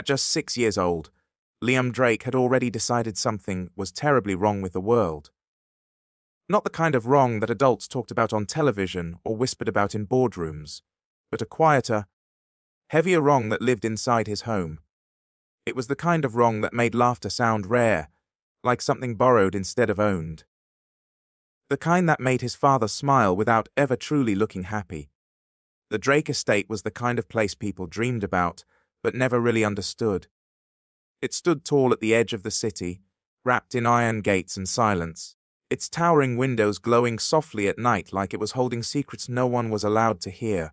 At just 6 years old, Liam Drake had already decided something was terribly wrong with the world. Not the kind of wrong that adults talked about on television or whispered about in boardrooms, but a quieter, heavier wrong that lived inside his home. It was the kind of wrong that made laughter sound rare, like something borrowed instead of owned. The kind that made his father smile without ever truly looking happy. The Drake estate was the kind of place people dreamed about, but never really understood. It stood tall at the edge of the city, wrapped in iron gates and silence, its towering windows glowing softly at night like it was holding secrets no one was allowed to hear.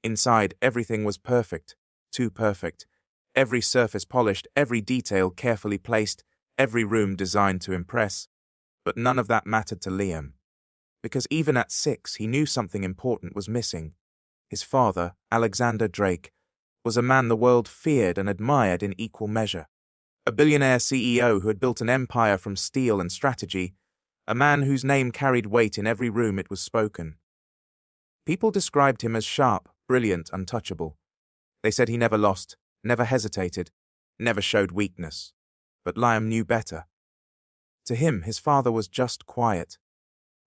Inside, everything was perfect, too perfect. Every surface polished, every detail carefully placed, every room designed to impress. But none of that mattered to Liam. Because even at 6, he knew something important was missing. His father, Alexander Drake, was a man the world feared and admired in equal measure. A billionaire CEO who had built an empire from steel and strategy, a man whose name carried weight in every room it was spoken. People described him as sharp, brilliant, untouchable. They said he never lost, never hesitated, never showed weakness. But Liam knew better. To him, his father was just quiet.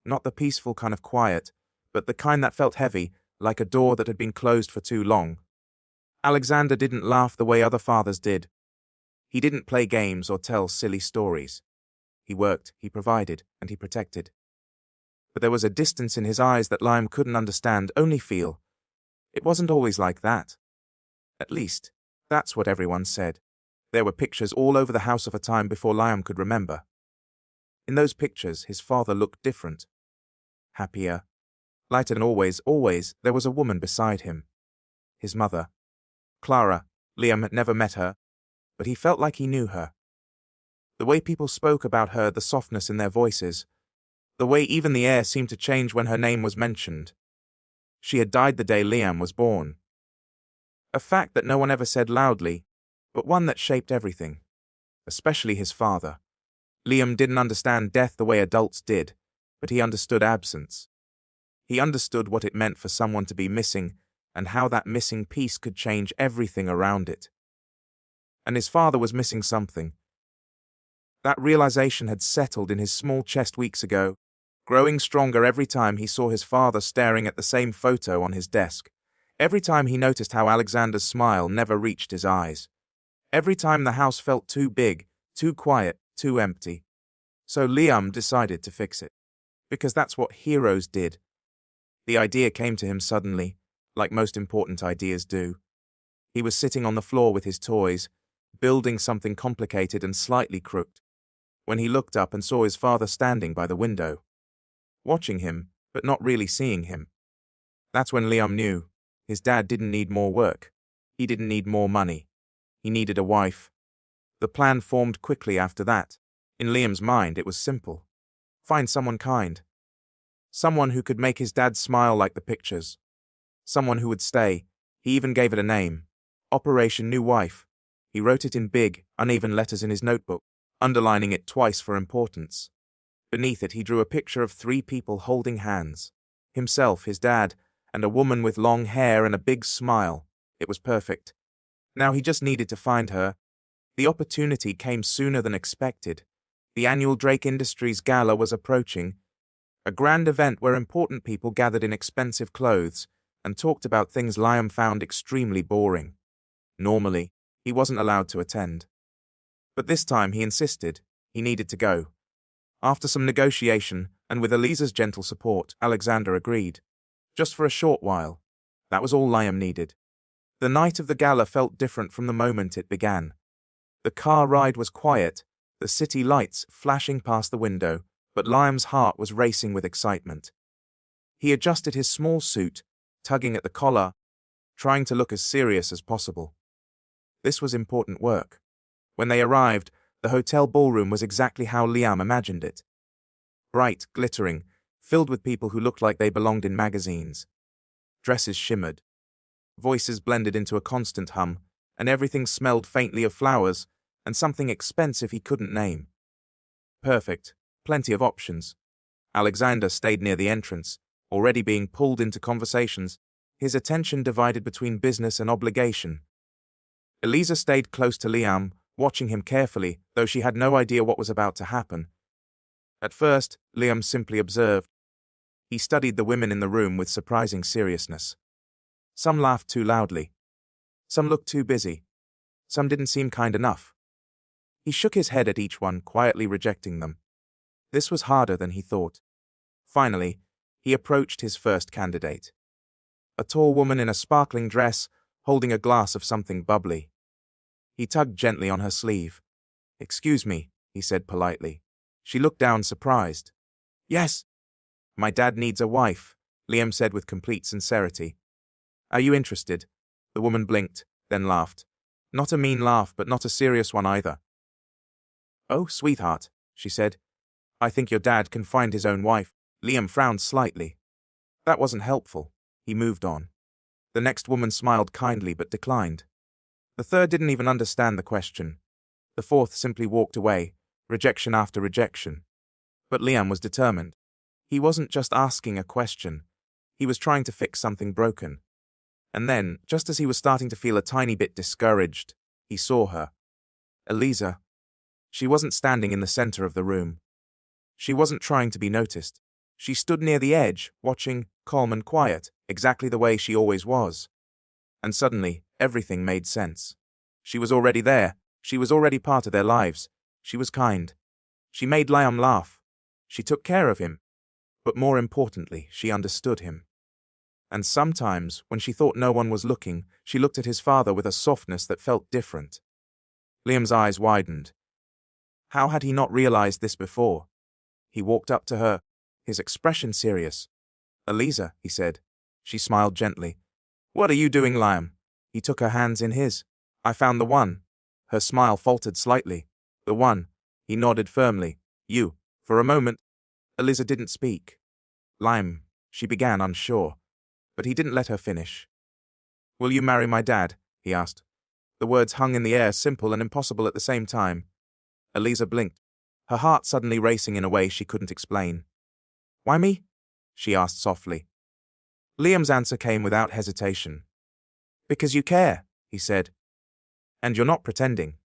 Not the peaceful kind of quiet, but the kind that felt heavy, like a door that had been closed for too long. Alexander didn't laugh the way other fathers did. He didn't play games or tell silly stories. He worked, he provided, and he protected. But there was a distance in his eyes that Liam couldn't understand, only feel. It wasn't always like that. At least, that's what everyone said. There were pictures all over the house of a time before Liam could remember. In those pictures, his father looked different. Happier. Lighter than always, there was a woman beside him. His mother. Clara. Liam had never met her, but he felt like he knew her. The way people spoke about her, the softness in their voices, the way even the air seemed to change when her name was mentioned. She had died the day Liam was born. A fact that no one ever said loudly, but one that shaped everything, especially his father. Liam didn't understand death the way adults did, but he understood absence. He understood what it meant for someone to be missing and how that missing piece could change everything around it. And his father was missing something. That realization had settled in his small chest weeks ago, growing stronger every time he saw his father staring at the same photo on his desk, every time he noticed how Alexander's smile never reached his eyes, every time the house felt too big, too quiet, too empty. So Liam decided to fix it. Because that's what heroes did. The idea came to him suddenly, like most important ideas do. He was sitting on the floor with his toys, building something complicated and slightly crooked, when he looked up and saw his father standing by the window, watching him, but not really seeing him. That's when Liam knew his dad didn't need more work. He didn't need more money. He needed a wife. The plan formed quickly after that. In Liam's mind, it was simple. Find someone kind. Someone who could make his dad smile like the pictures. Someone who would stay. He even gave it a name. Operation New Wife. He wrote it in big, uneven letters in his notebook, underlining it twice for importance. Beneath it, he drew a picture of 3 people holding hands. Himself, his dad, and a woman with long hair and a big smile. It was perfect. Now he just needed to find her. The opportunity came sooner than expected. The annual Drake Industries Gala was approaching, a grand event where important people gathered in expensive clothes and talked about things Liam found extremely boring. Normally, he wasn't allowed to attend. But this time he insisted. He needed to go. After some negotiation, and with Eliza's gentle support, Alexander agreed. Just for a short while. That was all Liam needed. The night of the gala felt different from the moment it began. The car ride was quiet, the city lights flashing past the window, but Liam's heart was racing with excitement. He adjusted his small suit, tugging at the collar, trying to look as serious as possible. This was important work. When they arrived, the hotel ballroom was exactly how Liam imagined it. Bright, glittering, filled with people who looked like they belonged in magazines. Dresses shimmered. Voices blended into a constant hum, and everything smelled faintly of flowers and something expensive he couldn't name. Perfect. Plenty of options. Alexander stayed near the entrance, already being pulled into conversations, his attention divided between business and obligation. Eliza stayed close to Liam, watching him carefully, though she had no idea what was about to happen. At first, Liam simply observed. He studied the women in the room with surprising seriousness. Some laughed too loudly. Some looked too busy. Some didn't seem kind enough. He shook his head at each one, quietly rejecting them. This was harder than he thought. Finally, he approached his first candidate. A tall woman in a sparkling dress, holding a glass of something bubbly. He tugged gently on her sleeve. "Excuse me," he said politely. She looked down, surprised. "Yes." "My dad needs a wife," Liam said with complete sincerity. "Are you interested?" The woman blinked, then laughed. Not a mean laugh, but not a serious one either. "Oh, sweetheart," she said. "I think your dad can find his own wife." Liam frowned slightly. That wasn't helpful. He moved on. The next woman smiled kindly but declined. The third didn't even understand the question. The fourth simply walked away, rejection after rejection. But Liam was determined. He wasn't just asking a question. He was trying to fix something broken. And then, just as he was starting to feel a tiny bit discouraged, he saw her. Eliza. She wasn't standing in the center of the room. She wasn't trying to be noticed. She stood near the edge, watching, calm and quiet, exactly the way she always was. And suddenly, everything made sense. She was already there. She was already part of their lives. She was kind. She made Liam laugh. She took care of him. But more importantly, she understood him. And sometimes, when she thought no one was looking, she looked at his father with a softness that felt different. Liam's eyes widened. How had he not realized this before? He walked up to her, his expression serious. "Eliza," he said. She smiled gently. "What are you doing, Liam?" He took her hands in his. "I found the one." Her smile faltered slightly. "The one." He nodded firmly. "You." For a moment, Eliza didn't speak. "Liam," she began, unsure. But he didn't let her finish. "Will you marry my dad?" he asked. The words hung in the air, simple and impossible at the same time. Eliza blinked, her heart suddenly racing in a way she couldn't explain. "Why me?" she asked softly. Liam's answer came without hesitation. "Because you care," he said. "And you're not pretending."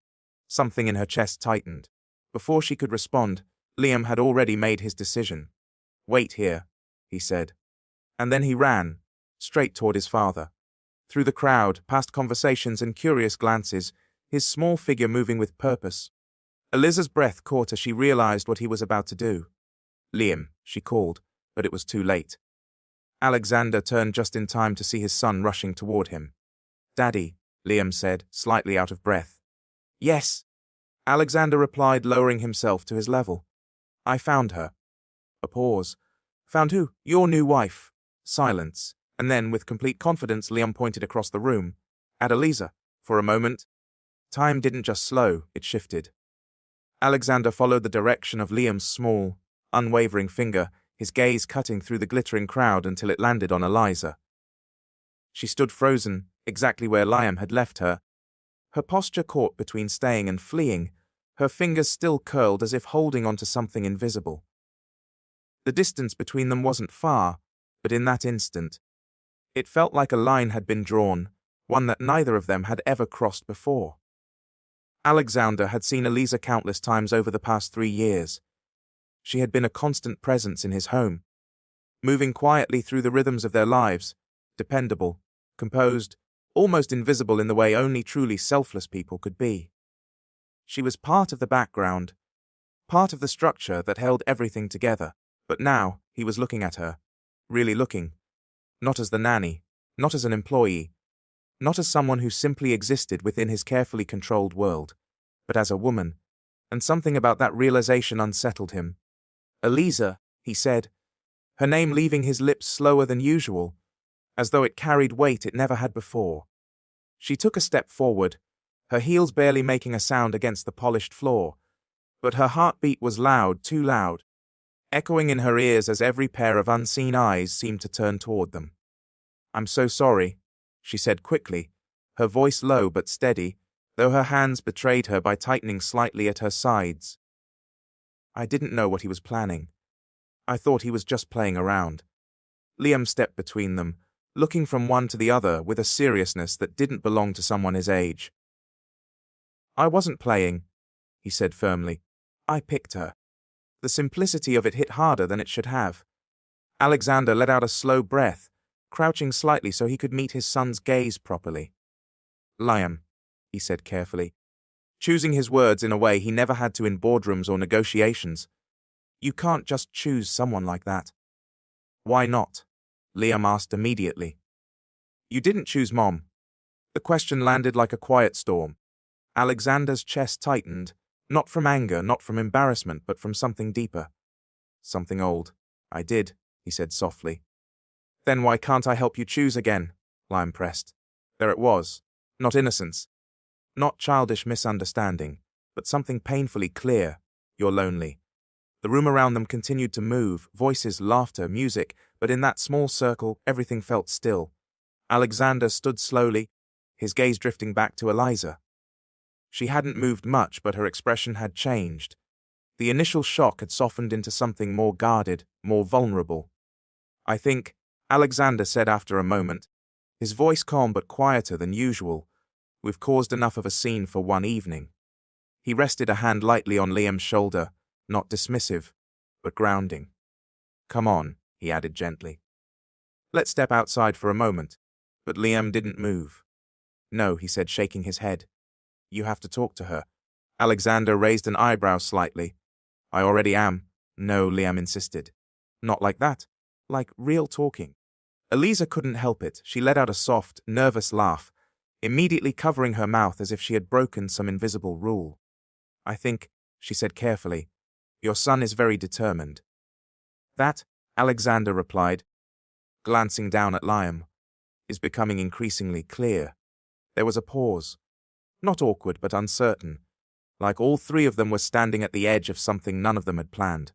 Something in her chest tightened. Before she could respond, Liam had already made his decision. "Wait here," he said. And then he ran, straight toward his father. Through the crowd, past conversations and curious glances, his small figure moving with purpose. Eliza's breath caught as she realized what he was about to do. "Liam," she called, but it was too late. Alexander turned just in time to see his son rushing toward him. "Daddy," Liam said, slightly out of breath. "Yes," Alexander replied, lowering himself to his level. "I found her." A pause. "Found who?" "Your new wife." Silence. And then, with complete confidence, Liam pointed across the room. At Eliza. For a moment, time didn't just slow, it shifted. Alexander followed the direction of Liam's small, unwavering finger, his gaze cutting through the glittering crowd until it landed on Eliza. She stood frozen, exactly where Liam had left her, her posture caught between staying and fleeing, her fingers still curled as if holding onto something invisible. The distance between them wasn't far, but in that instant, it felt like a line had been drawn, one that neither of them had ever crossed before. Alexander had seen Eliza countless times over the past 3 years. She had been a constant presence in his home, moving quietly through the rhythms of their lives, dependable, composed, almost invisible in the way only truly selfless people could be. She was part of the background, part of the structure that held everything together, but now he was looking at her, really looking, not as the nanny, not as an employee, not as someone who simply existed within his carefully controlled world, but as a woman, and something about that realization unsettled him. "Eliza," he said, her name leaving his lips slower than usual, as though it carried weight it never had before. She took a step forward, her heels barely making a sound against the polished floor, but her heartbeat was loud, too loud, echoing in her ears as every pair of unseen eyes seemed to turn toward them. "I'm so sorry," she said quickly, her voice low but steady, though her hands betrayed her by tightening slightly at her sides. "I didn't know what he was planning. I thought he was just playing around." Liam stepped between them, looking from one to the other with a seriousness that didn't belong to someone his age. I wasn't playing, he said firmly. I picked her. The simplicity of it hit harder than it should have. Alexander let out a slow breath, crouching slightly so he could meet his son's gaze properly. Liam, he said carefully, choosing his words in a way he never had to in boardrooms or negotiations. You can't just choose someone like that. Why not? Liam asked immediately. You didn't choose Mom. The question landed like a quiet storm. Alexander's chest tightened, not from anger, not from embarrassment, but from something deeper. Something old. I did, he said softly. Then why can't I help you choose again? Liam pressed. There it was. Not innocence. Not childish misunderstanding, but something painfully clear. You're lonely. The room around them continued to move, voices, laughter, music, but in that small circle, everything felt still. Alexander stood slowly, his gaze drifting back to Eliza. She hadn't moved much, but her expression had changed. The initial shock had softened into something more guarded, more vulnerable. I think, Alexander said after a moment, his voice calm but quieter than usual, we've caused enough of a scene for one evening. He rested a hand lightly on Liam's shoulder, not dismissive, but grounding. Come on, he added gently. Let's step outside for a moment. But Liam didn't move. No, he said, shaking his head. You have to talk to her. Alexander raised an eyebrow slightly. I already am. No, Liam insisted. Not like that. Like real talking. Eliza couldn't help it. She let out a soft, nervous laugh, immediately covering her mouth as if she had broken some invisible rule. I think, she said carefully, your son is very determined. That, Alexander replied, glancing down at Liam, is becoming increasingly clear. There was a pause. Not awkward, but uncertain, like all three of them were standing at the edge of something none of them had planned.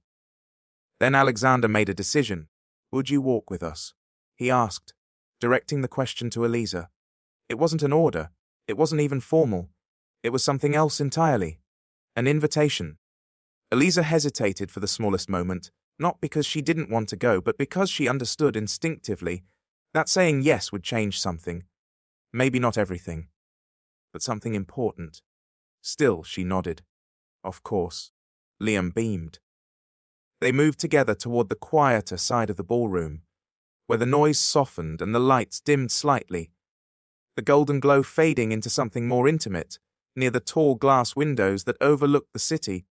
Then Alexander made a decision. Would you walk with us? He asked, directing the question to Eliza. It wasn't an order. It wasn't even formal. It was something else entirely. An invitation. Eliza hesitated for the smallest moment, not because she didn't want to go, but because she understood instinctively that saying yes would change something. Maybe not everything, but something important. Still, she nodded. Of course. Liam beamed. They moved together toward the quieter side of the ballroom, where the noise softened and the lights dimmed slightly, the golden glow fading into something more intimate, near the tall glass windows that overlooked the city.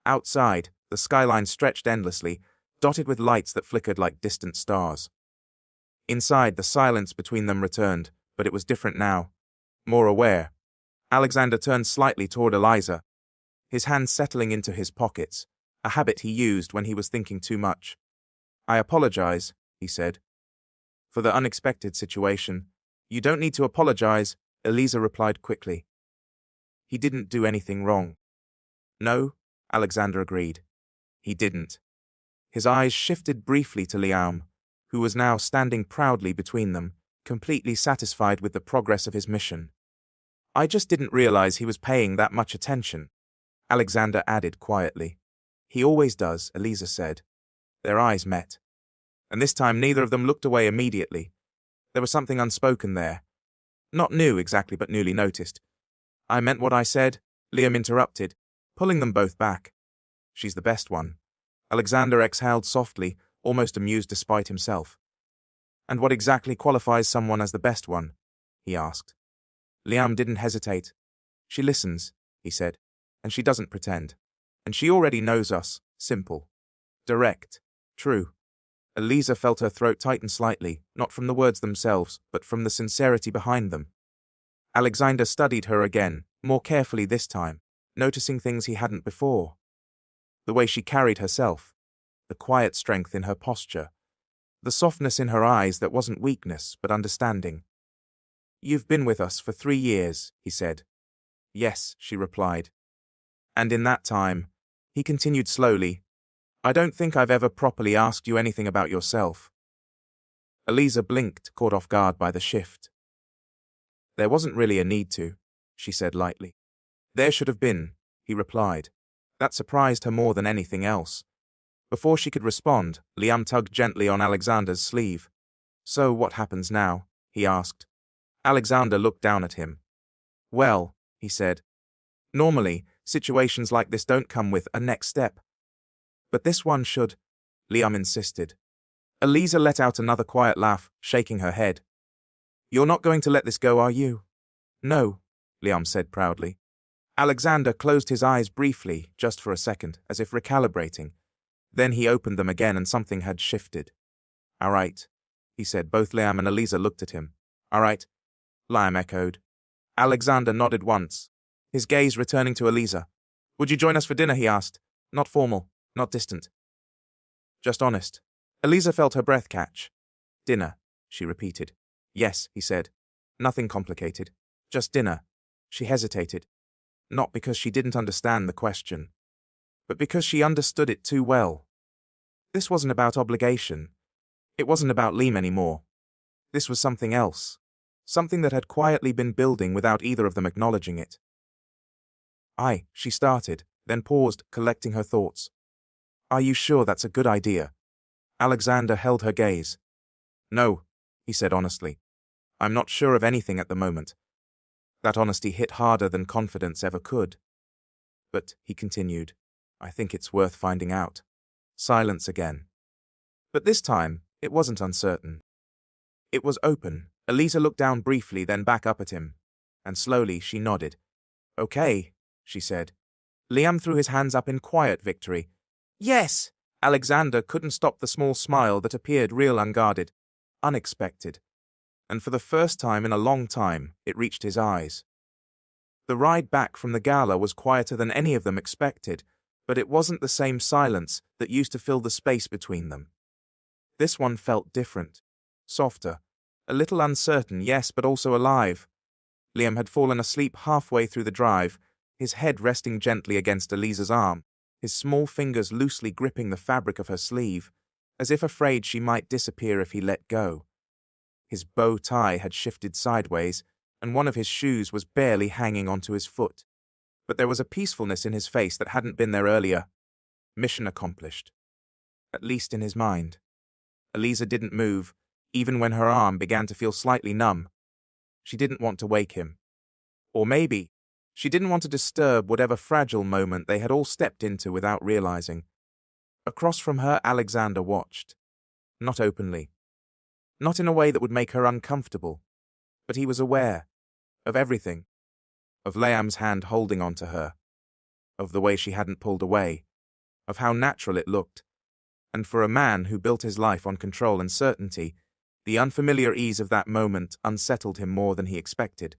Outside, the skyline stretched endlessly, dotted with lights that flickered like distant stars. Inside, the silence between them returned, but it was different now. More aware. Alexander turned slightly toward Eliza, his hands settling into his pockets, a habit he used when he was thinking too much. I apologize, he said, for the unexpected situation. You don't need to apologize, Eliza replied quickly. He didn't do anything wrong. No, Alexander agreed. He didn't. His eyes shifted briefly to Liam, who was now standing proudly between them, completely satisfied with the progress of his mission. I just didn't realize he was paying that much attention, Alexander added quietly. He always does, Eliza said. Their eyes met. And this time neither of them looked away immediately. There was something unspoken there. Not new exactly, but newly noticed. I meant what I said, Liam interrupted, pulling them both back. She's the best one. Alexander exhaled softly, almost amused despite himself. And what exactly qualifies someone as the best one? He asked. Liam didn't hesitate. She listens, he said, and she doesn't pretend. And she already knows us. Simple. Direct. True. Eliza felt her throat tighten slightly, not from the words themselves, but from the sincerity behind them. Alexander studied her again, more carefully this time, noticing things he hadn't before. The way she carried herself, the quiet strength in her posture, the softness in her eyes that wasn't weakness, but understanding. You've been with us for 3 years, he said. Yes, she replied. And in that time, he continued slowly, I don't think I've ever properly asked you anything about yourself. Eliza blinked, caught off guard by the shift. There wasn't really a need to, she said lightly. There should have been, he replied. That surprised her more than anything else. Before she could respond, Liam tugged gently on Alexander's sleeve. So what happens now? He asked. Alexander looked down at him. Well, he said, Normally, situations like this don't come with a next step. But this one should, Liam insisted. Eliza let out another quiet laugh, shaking her head. You're not going to let this go, are you? No, Liam said proudly. Alexander closed his eyes briefly, just for a second, as if recalibrating. Then he opened them again and something had shifted. All right, he said. Both Liam and Eliza looked at him. All right, Liam echoed. Alexander nodded once, his gaze returning to Eliza. Would you join us for dinner, he asked. Not formal, not distant. Just honest. Eliza felt her breath catch. Dinner, she repeated. Yes, he said. Nothing complicated. Just dinner. She hesitated. Not because she didn't understand the question, but because she understood it too well. This wasn't about obligation. It wasn't about Liam anymore. This was something else. Something that had quietly been building without either of them acknowledging it. She started, then paused, collecting her thoughts. Are you sure that's a good idea? Alexander held her gaze. No, he said honestly. I'm not sure of anything at the moment. That honesty hit harder than confidence ever could. But, he continued, I think it's worth finding out. Silence again. But this time, it wasn't uncertain. It was open. Eliza looked down briefly, then back up at him. And slowly, she nodded. Okay, she said. Liam threw his hands up in quiet victory. Yes! Alexander couldn't stop the small smile that appeared real, unguarded, unexpected. And for the first time in a long time, it reached his eyes. The ride back from the gala was quieter than any of them expected, but it wasn't the same silence that used to fill the space between them. This one felt different, softer, a little uncertain, yes, but also alive. Liam had fallen asleep halfway through the drive, his head resting gently against Eliza's arm, his small fingers loosely gripping the fabric of her sleeve, as if afraid she might disappear if he let go. His bow tie had shifted sideways, and one of his shoes was barely hanging onto his foot. But there was a peacefulness in his face that hadn't been there earlier. Mission accomplished. At least in his mind. Eliza didn't move, even when her arm began to feel slightly numb. She didn't want to wake him. Or maybe, she didn't want to disturb whatever fragile moment they had all stepped into without realizing. Across from her, Alexander watched. Not openly. Not in a way that would make her uncomfortable. But he was aware. Of everything. Of Liam's hand holding onto her. Of the way she hadn't pulled away. Of how natural it looked. And for a man who built his life on control and certainty, the unfamiliar ease of that moment unsettled him more than he expected.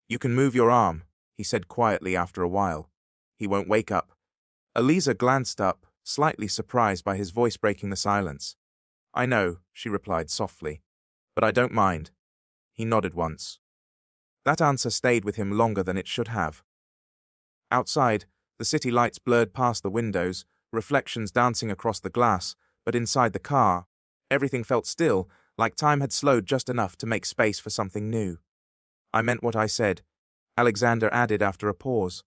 You can move your arm, he said quietly after a while. He won't wake up. Eliza glanced up, slightly surprised by his voice breaking the silence. I know, she replied softly, but I don't mind. He nodded once. That answer stayed with him longer than it should have. Outside, the city lights blurred past the windows, reflections dancing across the glass, but inside the car, everything felt still, like time had slowed just enough to make space for something new. I meant what I said, Alexander added after a pause.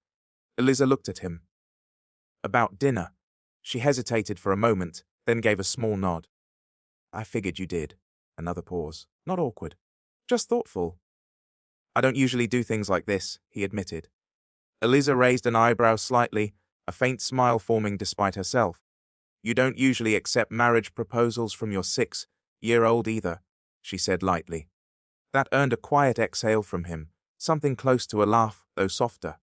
Eliza looked at him. About dinner. She hesitated for a moment, then gave a small nod. I figured you did. Another pause. Not awkward. Just thoughtful. I don't usually do things like this, he admitted. Eliza raised an eyebrow slightly, a faint smile forming despite herself. You don't usually accept marriage proposals from your 6-year-old either, she said lightly. That earned a quiet exhale from him, something close to a laugh, though softer.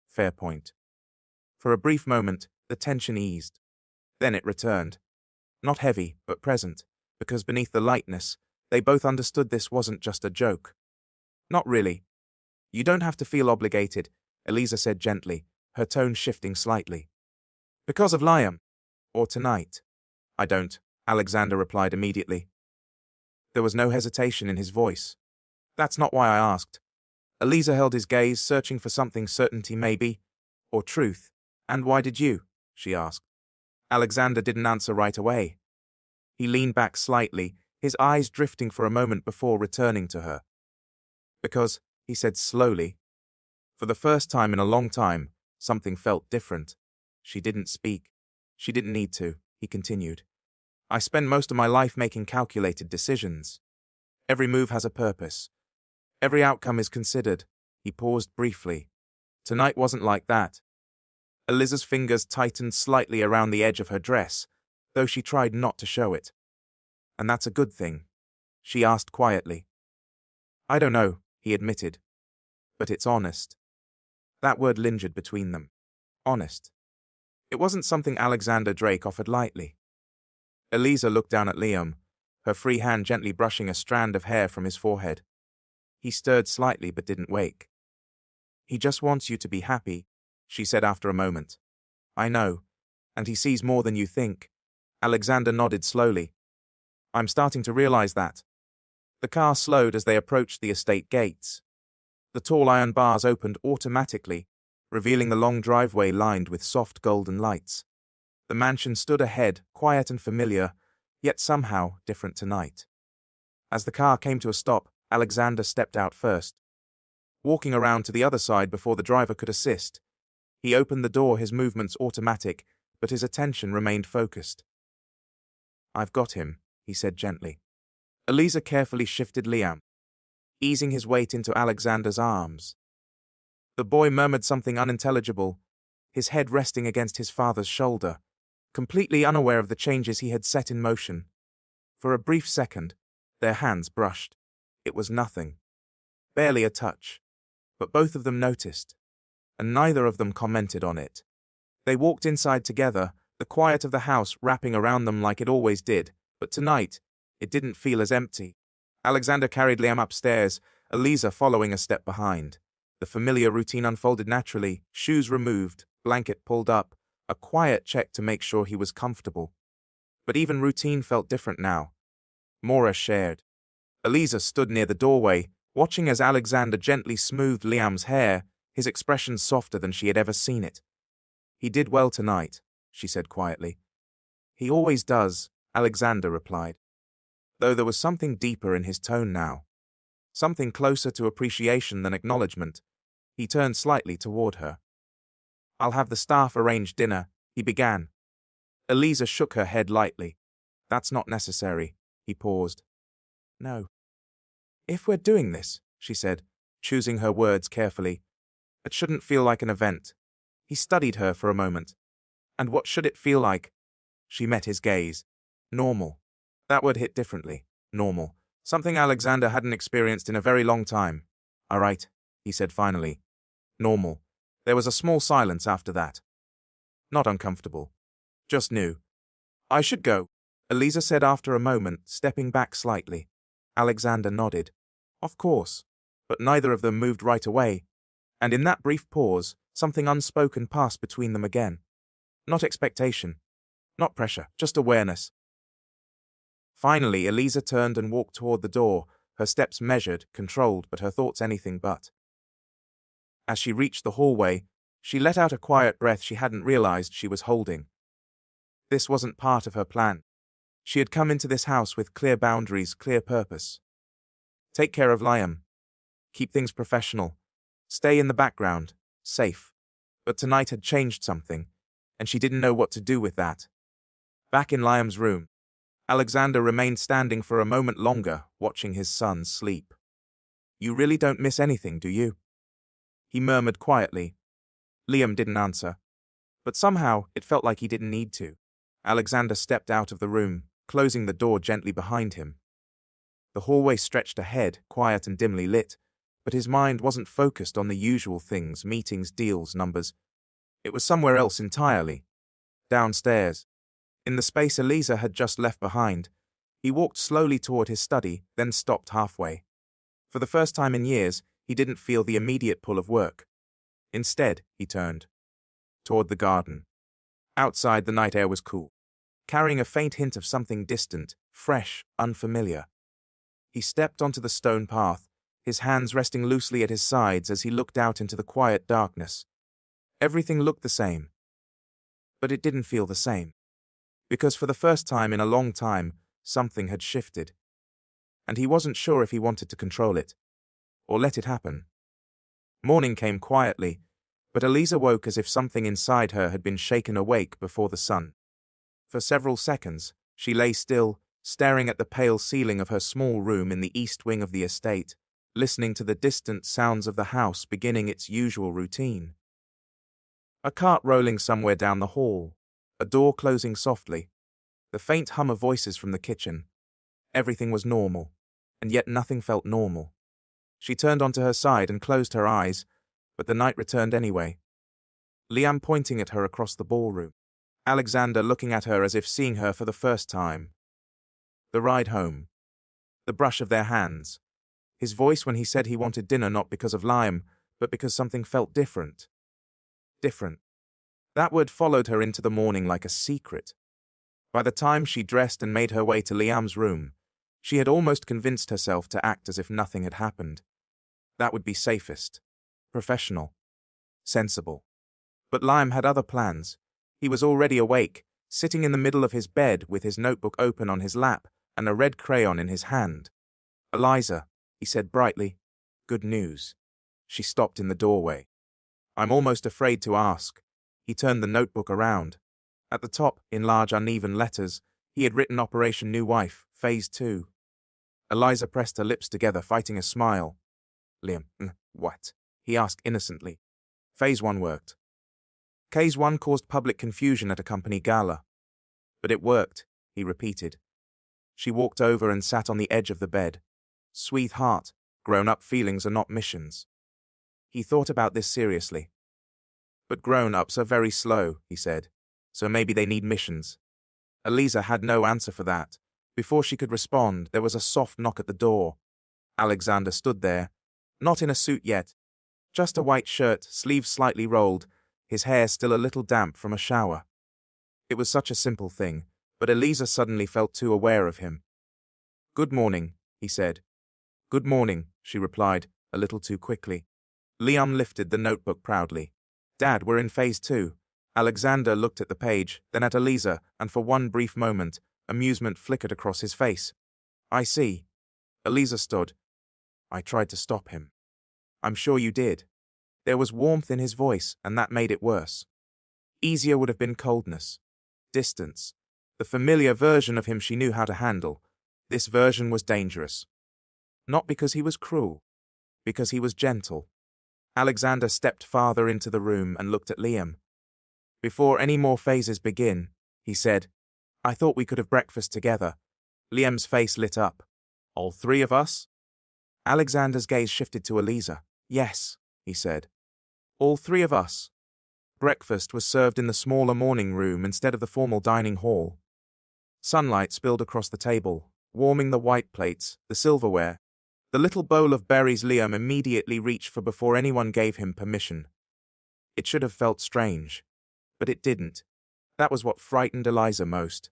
Fair point. For a brief moment, the tension eased. Then it returned. Not heavy, but present, because beneath the lightness, they both understood this wasn't just a joke. Not really. You don't have to feel obligated, Eliza said gently, her tone shifting slightly. Because of Liam. Or tonight. I don't, Alexander replied immediately. There was no hesitation in his voice. That's not why I asked. Eliza held his gaze, searching for something certainty maybe, or truth. And why did you? She asked. Alexander didn't answer right away. He leaned back slightly, his eyes drifting for a moment before returning to her. Because, he said slowly, for the first time in a long time, something felt different. She didn't speak. She didn't need to, he continued. I spend most of my life making calculated decisions. Every move has a purpose. Every outcome is considered. He paused briefly. Tonight wasn't like that. Eliza's fingers tightened slightly around the edge of her dress, though she tried not to show it. And that's a good thing, she asked quietly. I don't know, he admitted. But it's honest. That word lingered between them. Honest. It wasn't something Alexander Drake offered lightly. Eliza looked down at Liam, her free hand gently brushing a strand of hair from his forehead. He stirred slightly but didn't wake. He just wants you to be happy, she said after a moment. I know, and he sees more than you think. Alexander nodded slowly. I'm starting to realize that. The car slowed as they approached the estate gates. The tall iron bars opened automatically, revealing the long driveway lined with soft golden lights. The mansion stood ahead, quiet and familiar, yet somehow different tonight. As the car came to a stop, Alexander stepped out first. Walking around to the other side before the driver could assist, he opened the door, his movements automatic, but his attention remained focused. I've got him, he said gently. Eliza carefully shifted Liam, easing his weight into Alexander's arms. The boy murmured something unintelligible, his head resting against his father's shoulder, completely unaware of the changes he had set in motion. For a brief second, their hands brushed. It was nothing. Barely a touch. But both of them noticed, and neither of them commented on it. They walked inside together, the quiet of the house wrapping around them like it always did, but tonight, it didn't feel as empty. Alexander carried Liam upstairs, Eliza following a step behind. The familiar routine unfolded naturally, shoes removed, blanket pulled up, a quiet check to make sure he was comfortable. But even routine felt different now. More shared. Eliza stood near the doorway, watching as Alexander gently smoothed Liam's hair, his expression softer than she had ever seen it. He did well tonight, she said quietly. He always does, Alexander replied. Though there was something deeper in his tone now. Something closer to appreciation than acknowledgement. He turned slightly toward her. I'll have the staff arrange dinner, he began. Eliza shook her head lightly. That's not necessary, he paused. No. If we're doing this, she said, choosing her words carefully, it shouldn't feel like an event. He studied her for a moment. And what should it feel like? She met his gaze. Normal. That word hit differently. Normal. Something Alexander hadn't experienced in a very long time. All right, he said finally. Normal. There was a small silence after that. Not uncomfortable. Just new. I should go, Eliza said after a moment, stepping back slightly. Alexander nodded. Of course. But neither of them moved right away. And in that brief pause, something unspoken passed between them again. Not expectation. Not pressure, just awareness. Finally, Eliza turned and walked toward the door, her steps measured, controlled, but her thoughts anything but. As she reached the hallway, she let out a quiet breath she hadn't realized she was holding. This wasn't part of her plan. She had come into this house with clear boundaries, clear purpose. Take care of Liam. Keep things professional. Stay in the background, safe. But tonight had changed something, and she didn't know what to do with that. Back in Liam's room, Alexander remained standing for a moment longer, watching his son sleep. You really don't miss anything, do you? He murmured quietly. Liam didn't answer. But somehow, it felt like he didn't need to. Alexander stepped out of the room, closing the door gently behind him. The hallway stretched ahead, quiet and dimly lit, but his mind wasn't focused on the usual things, meetings, deals, numbers. It was somewhere else entirely. Downstairs. In the space Eliza had just left behind, he walked slowly toward his study, then stopped halfway. For the first time in years, he didn't feel the immediate pull of work. Instead, he turned toward the garden. Outside, the night air was cool, carrying a faint hint of something distant, fresh, unfamiliar. He stepped onto the stone path, his hands resting loosely at his sides as he looked out into the quiet darkness. Everything looked the same. But it didn't feel the same. Because for the first time in a long time, something had shifted. And he wasn't sure if he wanted to control it, or let it happen. Morning came quietly, but Eliza woke as if something inside her had been shaken awake before the sun. For several seconds, she lay still, staring at the pale ceiling of her small room in the east wing of the estate, listening to the distant sounds of the house beginning its usual routine. A cart rolling somewhere down the hall. A door closing softly. The faint hum of voices from the kitchen. Everything was normal, and yet nothing felt normal. She turned onto her side and closed her eyes, but the night returned anyway. Liam pointing at her across the ballroom. Alexander looking at her as if seeing her for the first time. The ride home. The brush of their hands. His voice when he said he wanted dinner not because of Liam, but because something felt different. Different. That word followed her into the morning like a secret. By the time she dressed and made her way to Liam's room, she had almost convinced herself to act as if nothing had happened. That would be safest. Professional. Sensible. But Liam had other plans. He was already awake, sitting in the middle of his bed with his notebook open on his lap and a red crayon in his hand. "Eliza," he said brightly. "Good news." She stopped in the doorway. "I'm almost afraid to ask." He turned the notebook around. At the top, in large uneven letters, he had written Operation New Wife, Phase 2. Eliza pressed her lips together, fighting a smile. "Liam, what?" he asked innocently. "Phase 1 worked. Phase 1 caused public confusion at a company gala. But it worked," he repeated. She walked over and sat on the edge of the bed. Sweetheart, grown-up feelings are not missions. He thought about this seriously. "But grown-ups are very slow," he said. "So maybe they need missions." Eliza had no answer for that. Before she could respond, there was a soft knock at the door. Alexander stood there, not in a suit yet, just a white shirt, sleeves slightly rolled, his hair still a little damp from a shower. It was such a simple thing, but Eliza suddenly felt too aware of him. "Good morning," he said. "Good morning," she replied, a little too quickly. Liam lifted the notebook proudly. "Dad, we're in Phase 2. Alexander looked at the page, then at Eliza, and for one brief moment, amusement flickered across his face. "I see." Eliza stood. "I tried to stop him." "I'm sure you did." There was warmth in his voice, and that made it worse. Easier would have been coldness. Distance. The familiar version of him she knew how to handle. This version was dangerous. Not because he was cruel. Because he was gentle. Alexander stepped farther into the room and looked at Liam. "Before any more phases begin," he said, "I thought we could have breakfast together." Liam's face lit up. "All three of us?" Alexander's gaze shifted to Eliza. "Yes," he said. "All three of us." Breakfast was served in the smaller morning room instead of the formal dining hall. Sunlight spilled across the table, warming the white plates, the silverware, the little bowl of berries Liam immediately reached for before anyone gave him permission. It should have felt strange, but it didn't. That was what frightened Eliza most.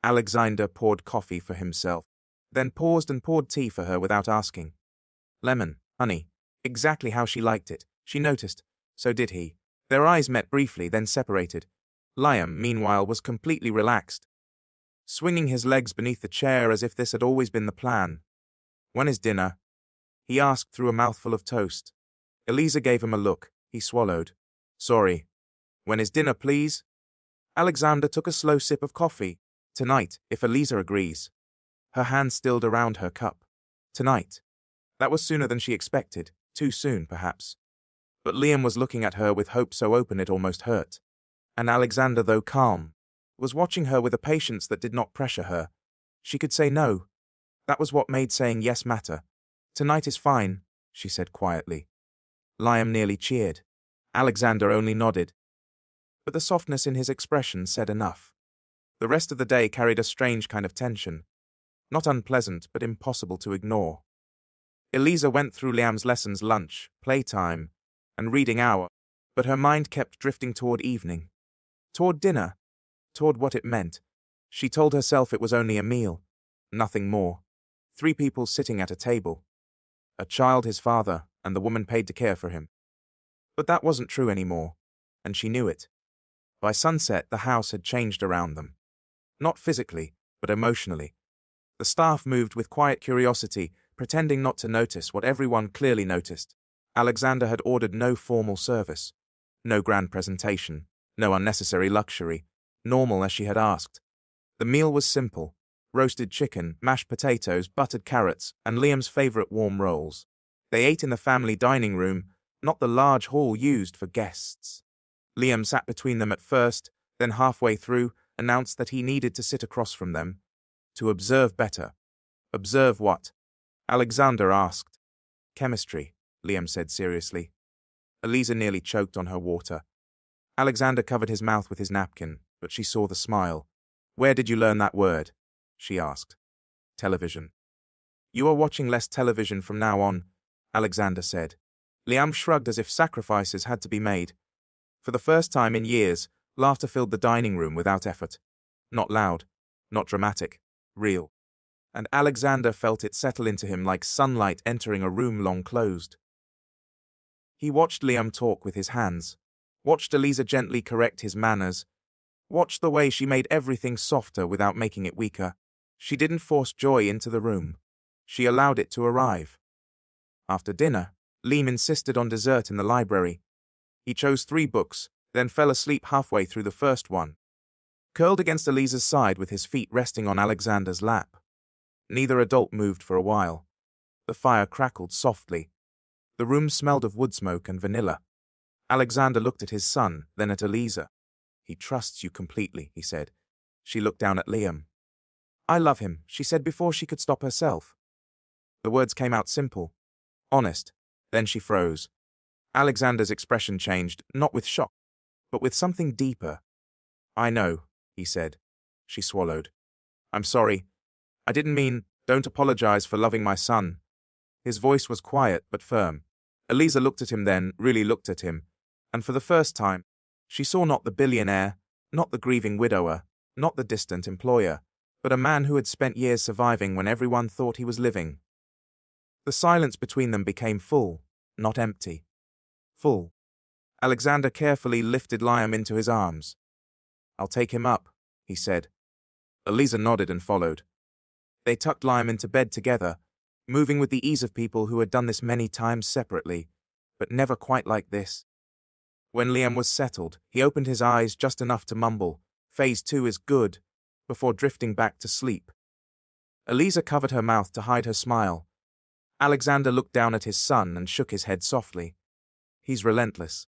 Alexander poured coffee for himself, then paused and poured tea for her without asking. Lemon, honey, exactly how she liked it. She noticed. So did he. Their eyes met briefly, then separated. Liam, meanwhile, was completely relaxed, swinging his legs beneath the chair as if this had always been the plan. "When is dinner?" he asked through a mouthful of toast. Eliza gave him a look. He swallowed. "Sorry. When is dinner, please?" Alexander took a slow sip of coffee. "Tonight, if Eliza agrees." Her hand stilled around her cup. Tonight. That was sooner than she expected. Too soon, perhaps. But Liam was looking at her with hope so open it almost hurt. And Alexander, though calm, was watching her with a patience that did not pressure her. She could say no. That was what made saying yes matter. "Tonight is fine," she said quietly. Liam nearly cheered. Alexander only nodded. But the softness in his expression said enough. The rest of the day carried a strange kind of tension. Not unpleasant, but impossible to ignore. Eliza went through Liam's lessons, lunch, playtime, and reading hour, but her mind kept drifting toward evening. Toward dinner. Toward what it meant. She told herself it was only a meal. Nothing more. 3 people sitting at a table. A child, his father, and the woman paid to care for him. But that wasn't true anymore, and she knew it. By sunset, the house had changed around them. Not physically, but emotionally. The staff moved with quiet curiosity, pretending not to notice what everyone clearly noticed. Alexander had ordered no formal service. No grand presentation. No unnecessary luxury. Normal as she had asked. The meal was simple. Roasted chicken, mashed potatoes, buttered carrots, and Liam's favorite warm rolls. They ate in the family dining room, not the large hall used for guests. Liam sat between them at first, then halfway through, announced that he needed to sit across from them. To observe better. Observe what? Alexander asked. Chemistry, Liam said seriously. Eliza nearly choked on her water. Alexander covered his mouth with his napkin, but she saw the smile. Where did you learn that word? She asked. Television. You are watching less television from now on, Alexander said. Liam shrugged as if sacrifices had to be made. For the first time in years, laughter filled the dining room without effort. Not loud, not dramatic, real. And Alexander felt it settle into him like sunlight entering a room long closed. He watched Liam talk with his hands, watched Eliza gently correct his manners, watched the way she made everything softer without making it weaker. She didn't force joy into the room. She allowed it to arrive. After dinner, Liam insisted on dessert in the library. He chose 3 books, then fell asleep halfway through the first one. Curled against Eliza's side with his feet resting on Alexander's lap. Neither adult moved for a while. The fire crackled softly. The room smelled of wood smoke and vanilla. Alexander looked at his son, then at Eliza. He trusts you completely, he said. She looked down at Liam. I love him, she said before she could stop herself. The words came out simple, honest. Then she froze. Alexander's expression changed, not with shock, but with something deeper. I know, he said. She swallowed. I'm sorry. I didn't mean, don't apologize for loving my son. His voice was quiet but firm. Eliza looked at him then, really looked at him, and for the first time, she saw not the billionaire, not the grieving widower, not the distant employer, but a man who had spent years surviving when everyone thought he was living. The silence between them became full, not empty. Full. Alexander carefully lifted Liam into his arms. I'll take him up, he said. Eliza nodded and followed. They tucked Liam into bed together, moving with the ease of people who had done this many times separately, but never quite like this. When Liam was settled, he opened his eyes just enough to mumble, Phase 2 is good, before drifting back to sleep. Eliza covered her mouth to hide her smile. Alexander looked down at his son and shook his head softly. He's relentless.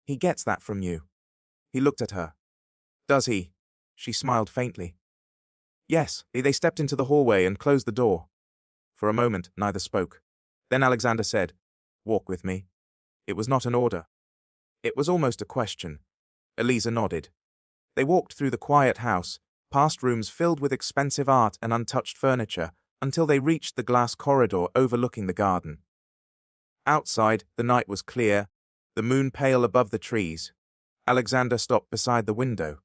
He gets that from you. He looked at her. Does he? She smiled faintly. Yes, they stepped into the hallway and closed the door. For a moment, neither spoke. Then Alexander said, Walk with me. It was not an order. It was almost a question. Eliza nodded. They walked through the quiet house, past rooms filled with expensive art and untouched furniture, until they reached the glass corridor overlooking the garden. Outside, the night was clear, the moon pale above the trees. Alexander stopped beside the window.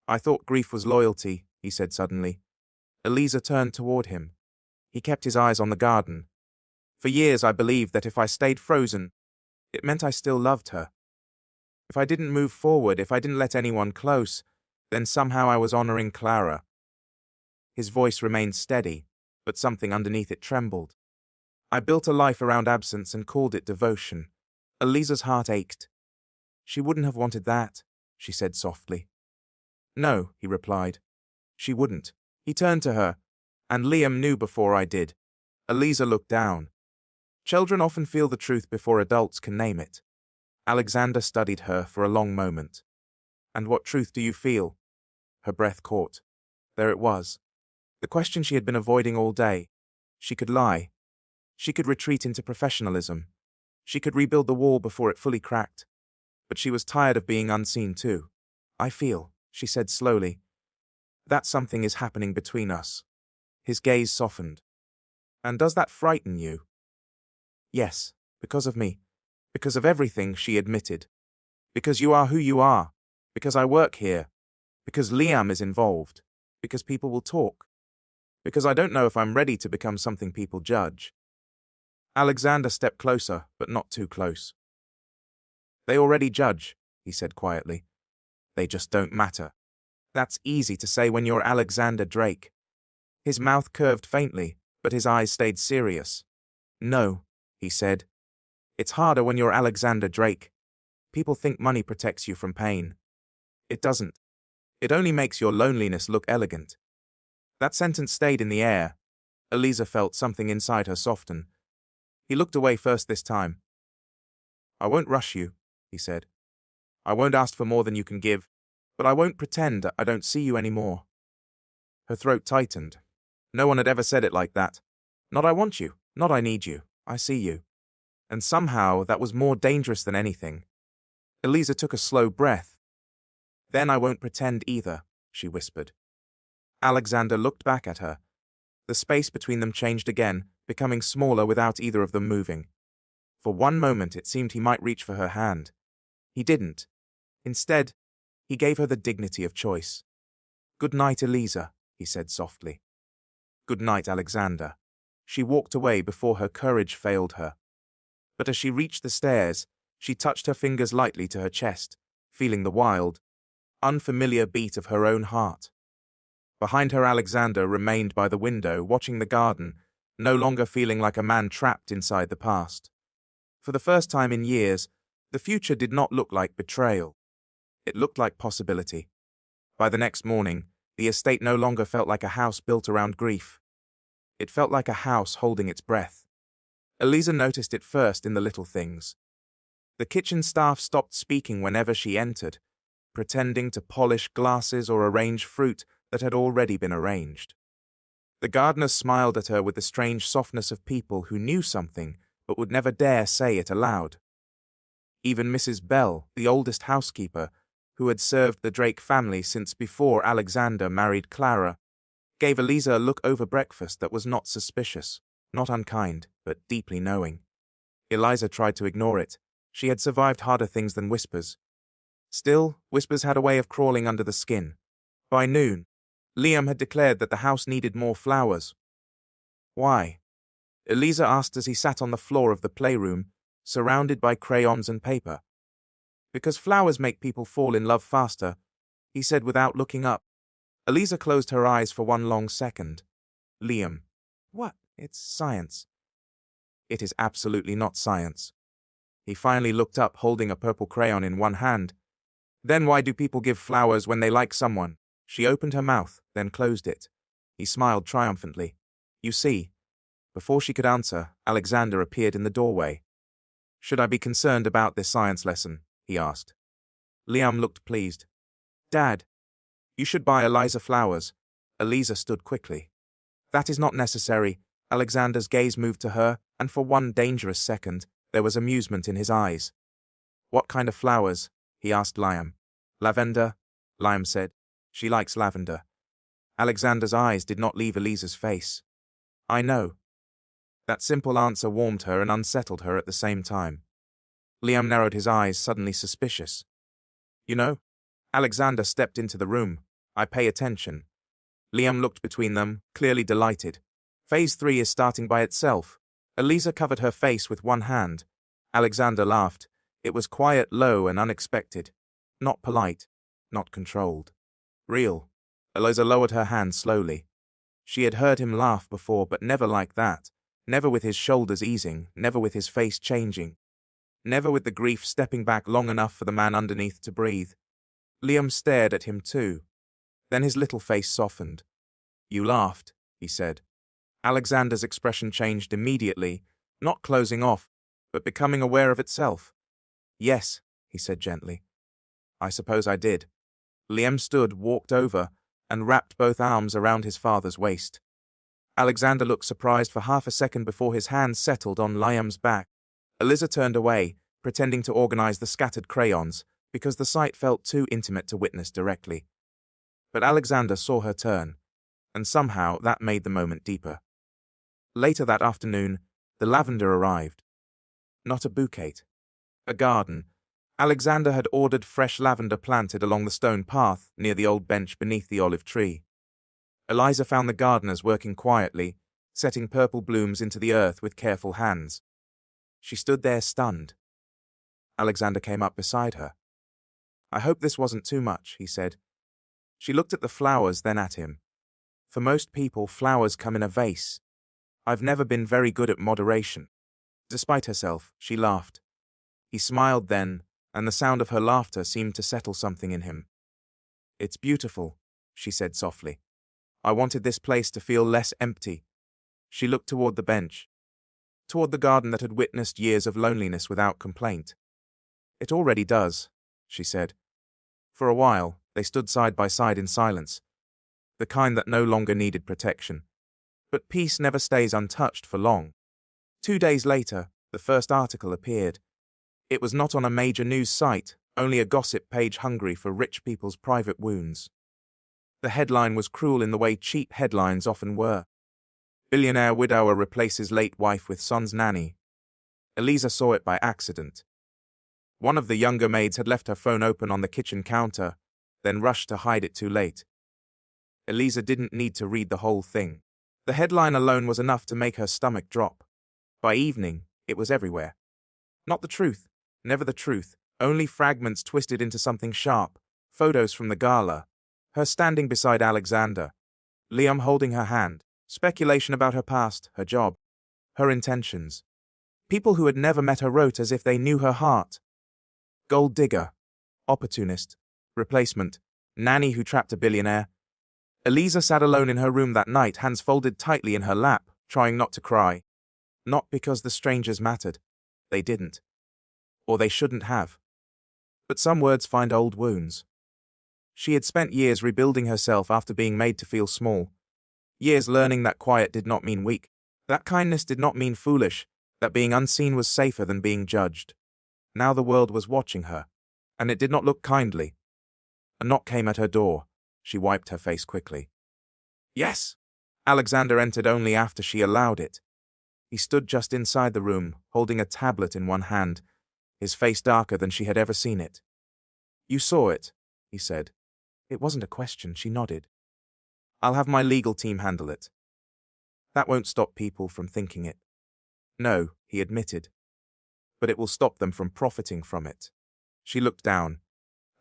I thought grief was loyalty, he said suddenly. Eliza turned toward him. He kept his eyes on the garden. For years I believed that if I stayed frozen, it meant I still loved her. If I didn't move forward, if I didn't let anyone close, then somehow I was honoring Clara. His voice remained steady, but something underneath it trembled. I built a life around absence and called it devotion. Eliza's heart ached. She wouldn't have wanted that, she said softly. No, he replied. She wouldn't. He turned to her, and Liam knew before I did. Eliza looked down. Children often feel the truth before adults can name it. Alexander studied her for a long moment. And what truth do you feel? Her breath caught. There it was. The question she had been avoiding all day. She could lie. She could retreat into professionalism. She could rebuild the wall before it fully cracked. But she was tired of being unseen too. I feel, she said slowly, that something is happening between us. His gaze softened. And does that frighten you? Yes, because of me. Because of everything, she admitted. Because you are who you are. Because I work here. Because Liam is involved. Because people will talk. Because I don't know if I'm ready to become something people judge. Alexander stepped closer, but not too close. They already judge, he said quietly. They just don't matter. That's easy to say when you're Alexander Drake. His mouth curved faintly, but his eyes stayed serious. No, he said. It's harder when you're Alexander Drake. People think money protects you from pain. It doesn't. It only makes your loneliness look elegant. That sentence stayed in the air. Eliza felt something inside her soften. He looked away first this time. I won't rush you, he said. I won't ask for more than you can give, but I won't pretend I don't see you anymore." Her throat tightened. No one had ever said it like that. Not "I want you," not "I need you," "I see you." And somehow that was more dangerous than anything. Eliza took a slow breath. "Then I won't pretend either," she whispered. Alexander looked back at her. The space between them changed again, becoming smaller without either of them moving. For one moment it seemed he might reach for her hand. He didn't. Instead, he gave her the dignity of choice. "Good night, Eliza," he said softly. "Good night, Alexander." She walked away before her courage failed her. But as she reached the stairs, she touched her fingers lightly to her chest, feeling the wild, unfamiliar beat of her own heart. Behind her, Alexander remained by the window, watching the garden, no longer feeling like a man trapped inside the past. For the first time in years, the future did not look like betrayal. It looked like possibility. By the next morning, the estate no longer felt like a house built around grief. It felt like a house holding its breath. Eliza noticed it first in the little things. The kitchen staff stopped speaking whenever she entered, pretending to polish glasses or arrange fruit that had already been arranged. The gardener smiled at her with the strange softness of people who knew something but would never dare say it aloud. Even Mrs. Bell, the oldest housekeeper, who had served the Drake family since before Alexander married Clara, gave Eliza a look over breakfast that was not suspicious, not unkind, but deeply knowing. Eliza tried to ignore it. She had survived harder things than whispers. Still, whispers had a way of crawling under the skin. By noon, Liam had declared that the house needed more flowers. "Why?" Eliza asked as he sat on the floor of the playroom, surrounded by crayons and paper. "Because flowers make people fall in love faster," he said without looking up. Eliza closed her eyes for one long second. "Liam." "What? It's science." "It is absolutely not science." He finally looked up, holding a purple crayon in one hand. "Then why do people give flowers when they like someone?" She opened her mouth, then closed it. He smiled triumphantly. "You see." Before she could answer, Alexander appeared in the doorway. "Should I be concerned about this science lesson?" he asked. Liam looked pleased. "Dad, you should buy Eliza flowers." Eliza stood quickly. "That is not necessary." Alexander's gaze moved to her, and for one dangerous second, there was amusement in his eyes. "What kind of flowers?" he asked Liam. "Lavender," Liam said. "She likes lavender." Alexander's eyes did not leave Eliza's face. "I know." That simple answer warmed her and unsettled her at the same time. Liam narrowed his eyes, suddenly suspicious. "You know?" Alexander stepped into the room. "I pay attention." Liam looked between them, clearly delighted. Phase 3 is starting by itself. Eliza covered her face with one hand. Alexander laughed. It was quiet, low, and unexpected. Not polite, not controlled. Real. Eliza lowered her hand slowly. She had heard him laugh before, but never like that. Never with his shoulders easing, never with his face changing. Never with the grief stepping back long enough for the man underneath to breathe. Liam stared at him too. Then his little face softened. "You laughed," he said. Alexander's expression changed immediately, not closing off, but becoming aware of itself. "Yes," he said gently. "I suppose I did." Liam stood, walked over, and wrapped both arms around his father's waist. Alexander looked surprised for half a second before his hands settled on Liam's back. Eliza turned away, pretending to organize the scattered crayons, because the sight felt too intimate to witness directly. But Alexander saw her turn, and somehow that made the moment deeper. Later that afternoon, the lavender arrived. Not a bouquet. A garden. Alexander had ordered fresh lavender planted along the stone path near the old bench beneath the olive tree. Eliza found the gardeners working quietly, setting purple blooms into the earth with careful hands. She stood there stunned. Alexander came up beside her. "I hope this wasn't too much," he said. She looked at the flowers, then at him. "For most people, flowers come in a vase. I've never been very good at moderation." Despite herself, she laughed. He smiled then, and the sound of her laughter seemed to settle something in him. "It's beautiful," she said softly. "I wanted this place to feel less empty." She looked toward the bench, toward the garden that had witnessed years of loneliness without complaint. "It already does." she said. For a while, they stood side by side in silence, the kind that no longer needed protection. But peace never stays untouched for long. 2 days later, the first article appeared. It was not on a major news site, only a gossip page hungry for rich people's private wounds. The headline was cruel in the way cheap headlines often were. Billionaire widower replaces late wife with son's nanny. Eliza saw it by accident. One of the younger maids had left her phone open on the kitchen counter, then rushed to hide it too late. Eliza didn't need to read the whole thing. The headline alone was enough to make her stomach drop. By evening, it was everywhere. Not the truth, never the truth, only fragments twisted into something sharp, photos from the gala, her standing beside Alexander, Liam holding her hand, speculation about her past, her job, her intentions. People who had never met her wrote as if they knew her heart. Gold digger, opportunist, replacement, nanny who trapped a billionaire. Eliza sat alone in her room that night, hands folded tightly in her lap, trying not to cry. Not because the strangers mattered. They didn't. Or they shouldn't have. But some words find old wounds. She had spent years rebuilding herself after being made to feel small. Years learning that quiet did not mean weak, that kindness did not mean foolish, that being unseen was safer than being judged. Now the world was watching her, and it did not look kindly. A knock came at her door. She wiped her face quickly. Yes! Alexander entered only after she allowed it. He stood just inside the room, holding a tablet in one hand, his face darker than she had ever seen it. You saw it, he said. It wasn't a question, she nodded. I'll have my legal team handle it. That won't stop people from thinking it. No, he admitted. But it will stop them from profiting from it. She looked down.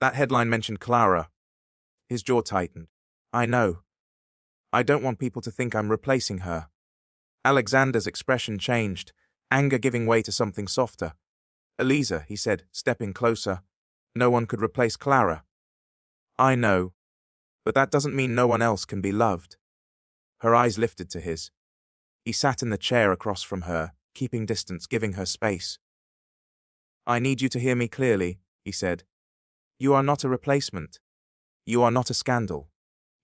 That headline mentioned Clara. His jaw tightened. I know. I don't want people to think I'm replacing her. Alexander's expression changed, anger giving way to something softer. Eliza, he said, stepping closer. No one could replace Clara. I know. But that doesn't mean no one else can be loved. Her eyes lifted to his. He sat in the chair across from her, keeping distance, giving her space. I need you to hear me clearly, he said. You are not a replacement. You are not a scandal.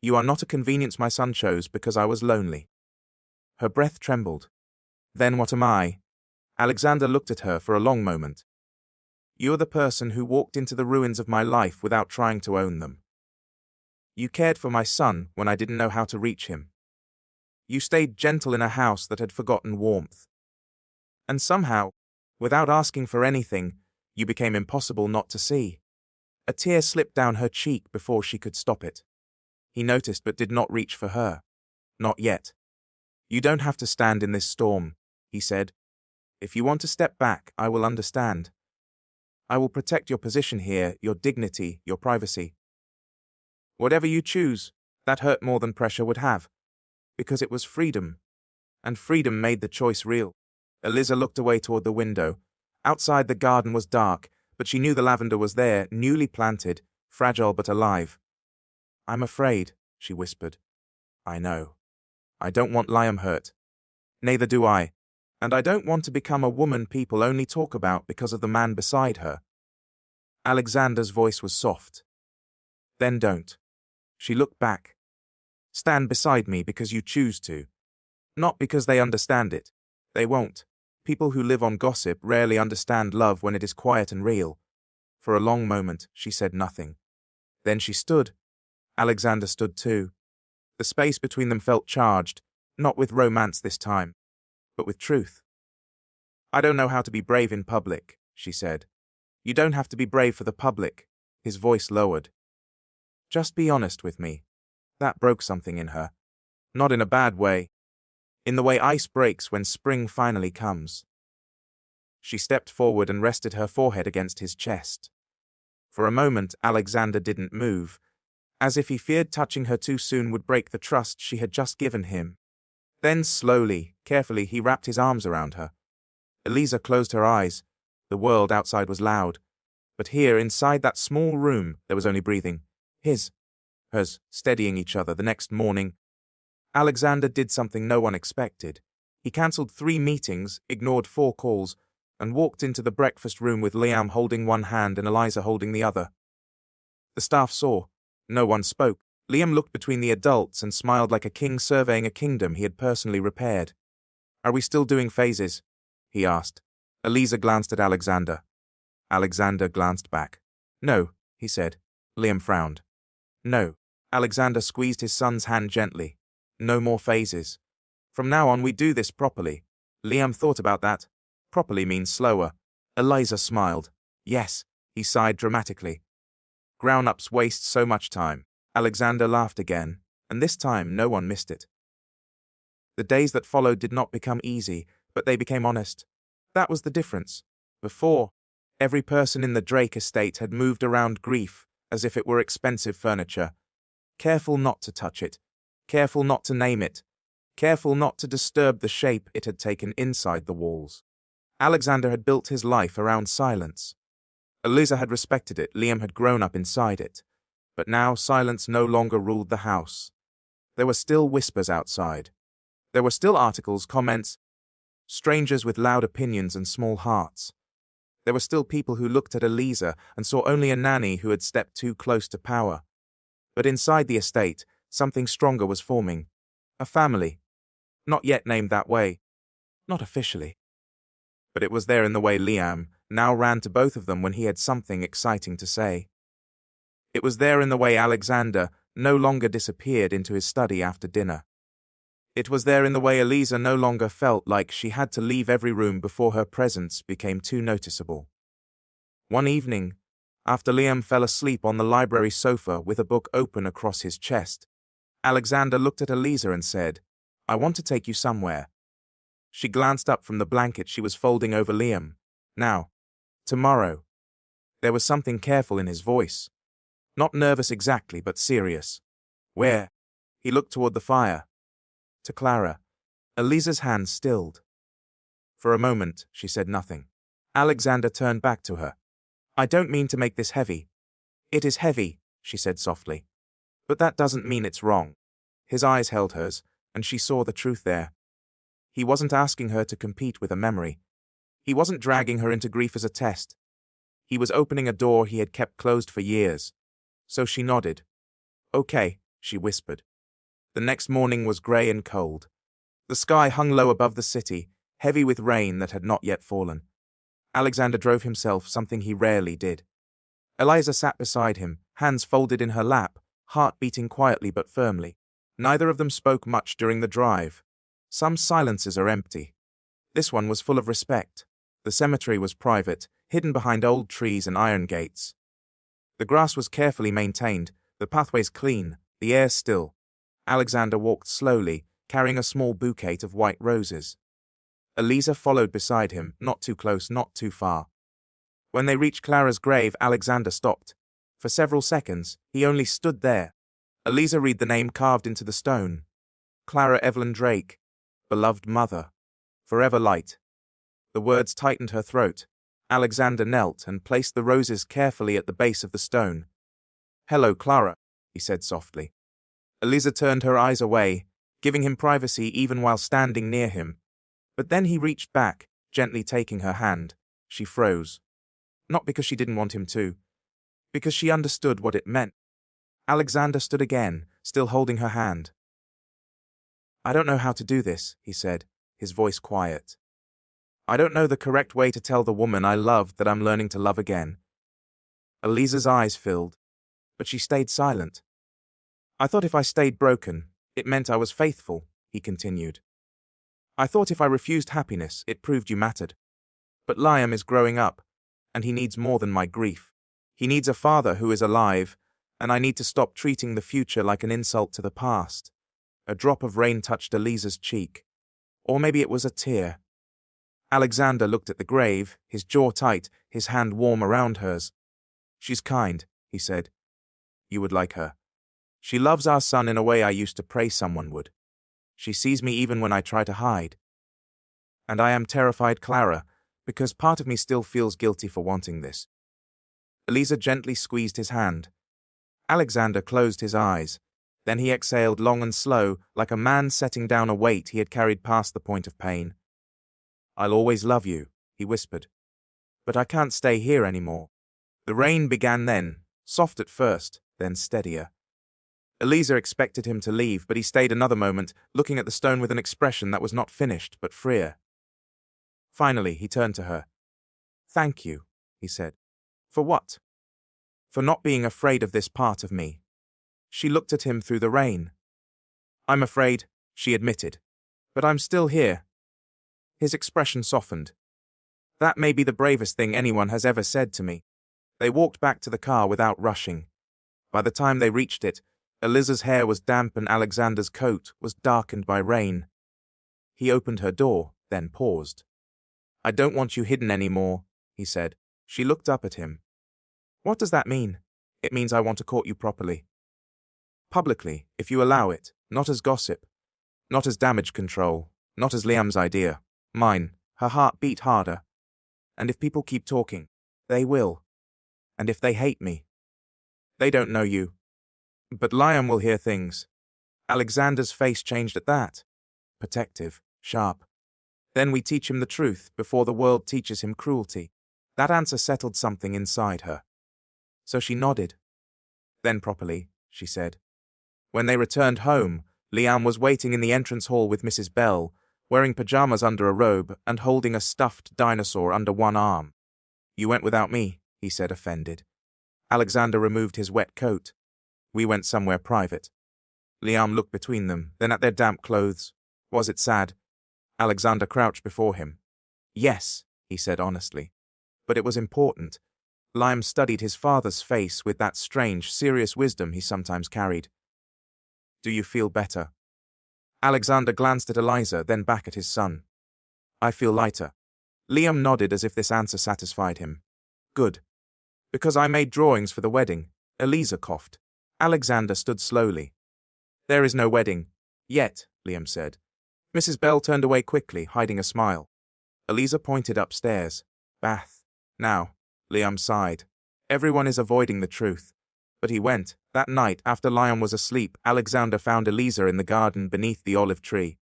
You are not a convenience my son chose because I was lonely. Her breath trembled. Then what am I? Alexander looked at her for a long moment. You're the person who walked into the ruins of my life without trying to own them. You cared for my son when I didn't know how to reach him. You stayed gentle in a house that had forgotten warmth. And somehow, without asking for anything, you became impossible not to see. A tear slipped down her cheek before she could stop it. He noticed but did not reach for her. Not yet. You don't have to stand in this storm, he said. If you want to step back, I will understand. I will protect your position here, your dignity, your privacy. Whatever you choose, that hurt more than pressure would have. Because it was freedom. And freedom made the choice real. Eliza looked away toward the window. Outside the garden was dark, but she knew the lavender was there, newly planted, fragile but alive. I'm afraid, she whispered. I know. I don't want Liam hurt. Neither do I. And I don't want to become a woman people only talk about because of the man beside her. Alexander's voice was soft. Then don't. She looked back. Stand beside me because you choose to. Not because they understand it. They won't. People who live on gossip rarely understand love when it is quiet and real. For a long moment, she said nothing. Then she stood. Alexander stood too. The space between them felt charged, not with romance this time, but with truth. I don't know how to be brave in public, she said. You don't have to be brave for the public. His voice lowered. Just be honest with me. That broke something in her. Not in a bad way. In the way ice breaks when spring finally comes. She stepped forward and rested her forehead against his chest. For a moment, Alexander didn't move, as if he feared touching her too soon would break the trust she had just given him. Then slowly, carefully, he wrapped his arms around her. Eliza closed her eyes. The world outside was loud. But here, inside that small room, there was only breathing. Hers, steadying each other. The next morning, Alexander did something no one expected. He cancelled 3 meetings, ignored 4 calls, and walked into the breakfast room with Liam holding one hand and Eliza holding the other. The staff saw. No one spoke. Liam looked between the adults and smiled like a king surveying a kingdom he had personally repaired. "Are we still doing phases?" he asked. Eliza glanced at Alexander. Alexander glanced back. "No," he said. Liam frowned. "No." Alexander squeezed his son's hand gently. "No more phases. From now on we do this properly." Liam thought about that. Properly means slower. Eliza smiled. "Yes," he sighed dramatically. "Grown-ups waste so much time." Alexander laughed again, and this time no one missed it. The days that followed did not become easy, but they became honest. That was the difference. Before, every person in the Drake estate had moved around grief as if it were expensive furniture. Careful not to touch it. Careful not to name it. Careful not to disturb the shape it had taken inside the walls. Alexander had built his life around silence. Eliza had respected it, Liam had grown up inside it. But now silence no longer ruled the house. There were still whispers outside. There were still articles, comments, strangers with loud opinions and small hearts. There were still people who looked at Eliza and saw only a nanny who had stepped too close to power. But inside the estate, something stronger was forming. A family. Not yet named that way. Not officially. But it was there in the way Liam now ran to both of them when he had something exciting to say. It was there in the way Alexander no longer disappeared into his study after dinner. It was there in the way Eliza no longer felt like she had to leave every room before her presence became too noticeable. One evening, after Liam fell asleep on the library sofa with a book open across his chest, Alexander looked at Eliza and said, "I want to take you somewhere." She glanced up from the blanket she was folding over Liam. "Now. Tomorrow." There was something careful in his voice. Not nervous exactly, but serious. "Where?" He looked toward the fire. "To Clara." Eliza's hand stilled. For a moment, she said nothing. Alexander turned back to her. "I don't mean to make this heavy." "It is heavy," she said softly. "But that doesn't mean it's wrong." His eyes held hers, and she saw the truth there. He wasn't asking her to compete with a memory. He wasn't dragging her into grief as a test. He was opening a door he had kept closed for years. So she nodded. "Okay," she whispered. The next morning was grey and cold. The sky hung low above the city, heavy with rain that had not yet fallen. Alexander drove himself, something he rarely did. Eliza sat beside him, hands folded in her lap, heart beating quietly but firmly. Neither of them spoke much during the drive. Some silences are empty. This one was full of respect. The cemetery was private, hidden behind old trees and iron gates. The grass was carefully maintained, the pathways clean, the air still. Alexander walked slowly, carrying a small bouquet of white roses. Eliza followed beside him, not too close, not too far. When they reached Clara's grave, Alexander stopped. For several seconds, he only stood there. Eliza read the name carved into the stone. Clara Evelyn Drake, beloved mother, forever light. The words tightened her throat. Alexander knelt and placed the roses carefully at the base of the stone. "Hello, Clara," he said softly. Eliza turned her eyes away, giving him privacy even while standing near him. But then he reached back, gently taking her hand. She froze. Not because she didn't want him to, because she understood what it meant. Alexander stood again, still holding her hand. "I don't know how to do this," he said, his voice quiet. "I don't know the correct way to tell the woman I loved that I'm learning to love again." Eliza's eyes filled, but she stayed silent. "I thought if I stayed broken, it meant I was faithful," he continued. "I thought if I refused happiness, it proved you mattered. But Liam is growing up, and he needs more than my grief. He needs a father who is alive, and I need to stop treating the future like an insult to the past." A drop of rain touched Eliza's cheek. Or maybe it was a tear. Alexander looked at the grave, his jaw tight, his hand warm around hers. "She's kind," he said. "You would like her. She loves our son in a way I used to pray someone would. She sees me even when I try to hide. And I am terrified, Clara, because part of me still feels guilty for wanting this." Eliza gently squeezed his hand. Alexander closed his eyes. Then he exhaled long and slow, like a man setting down a weight he had carried past the point of pain. "I'll always love you," he whispered. But I can't stay here anymore. The rain began then, soft at first, then steadier. Eliza expected him to leave, but he stayed another moment, looking at the stone with an expression that was not finished, but freer. Finally, he turned to her. "Thank you," he said. "For what?" "For not being afraid of this part of me." She looked at him through the rain. "I'm afraid," she admitted. "But I'm still here." His expression softened. "That may be the bravest thing anyone has ever said to me." They walked back to the car without rushing. By the time they reached it, Eliza's hair was damp and Alexander's coat was darkened by rain. He opened her door, then paused. "I don't want you hidden anymore," he said. She looked up at him. "What does that mean?" "It means I want to court you properly. Publicly, if you allow it, not as gossip, not as damage control, not as Liam's idea. Mine." Her heart beat harder. "And if people keep talking, they will. And if they hate me, they don't know you. But Liam will hear things." Alexander's face changed at that. Protective, sharp. "Then we teach him the truth before the world teaches him cruelty." That answer settled something inside her. So she nodded. "Then properly," she said. When they returned home, Liam was waiting in the entrance hall with Mrs. Bell, wearing pajamas under a robe and holding a stuffed dinosaur under one arm. "You went without me," he said, offended. Alexander removed his wet coat. "We went somewhere private." Liam looked between them, then at their damp clothes. Was it sad? Alexander crouched before him. "Yes," he said honestly. "But it was important." Liam studied his father's face with that strange, serious wisdom he sometimes carried. "Do you feel better?" Alexander glanced at Eliza, then back at his son. "I feel lighter." Liam nodded as if this answer satisfied him. "Good. Because I made drawings for the wedding." Eliza coughed. Alexander stood slowly. "There is no wedding. Yet," Liam said. Mrs. Bell turned away quickly, hiding a smile. Eliza pointed upstairs. "Bath. Now." Liam sighed. "Everyone is avoiding the truth." But he went. That night, after Liam was asleep, Alexander found Eliza in the garden beneath the olive tree.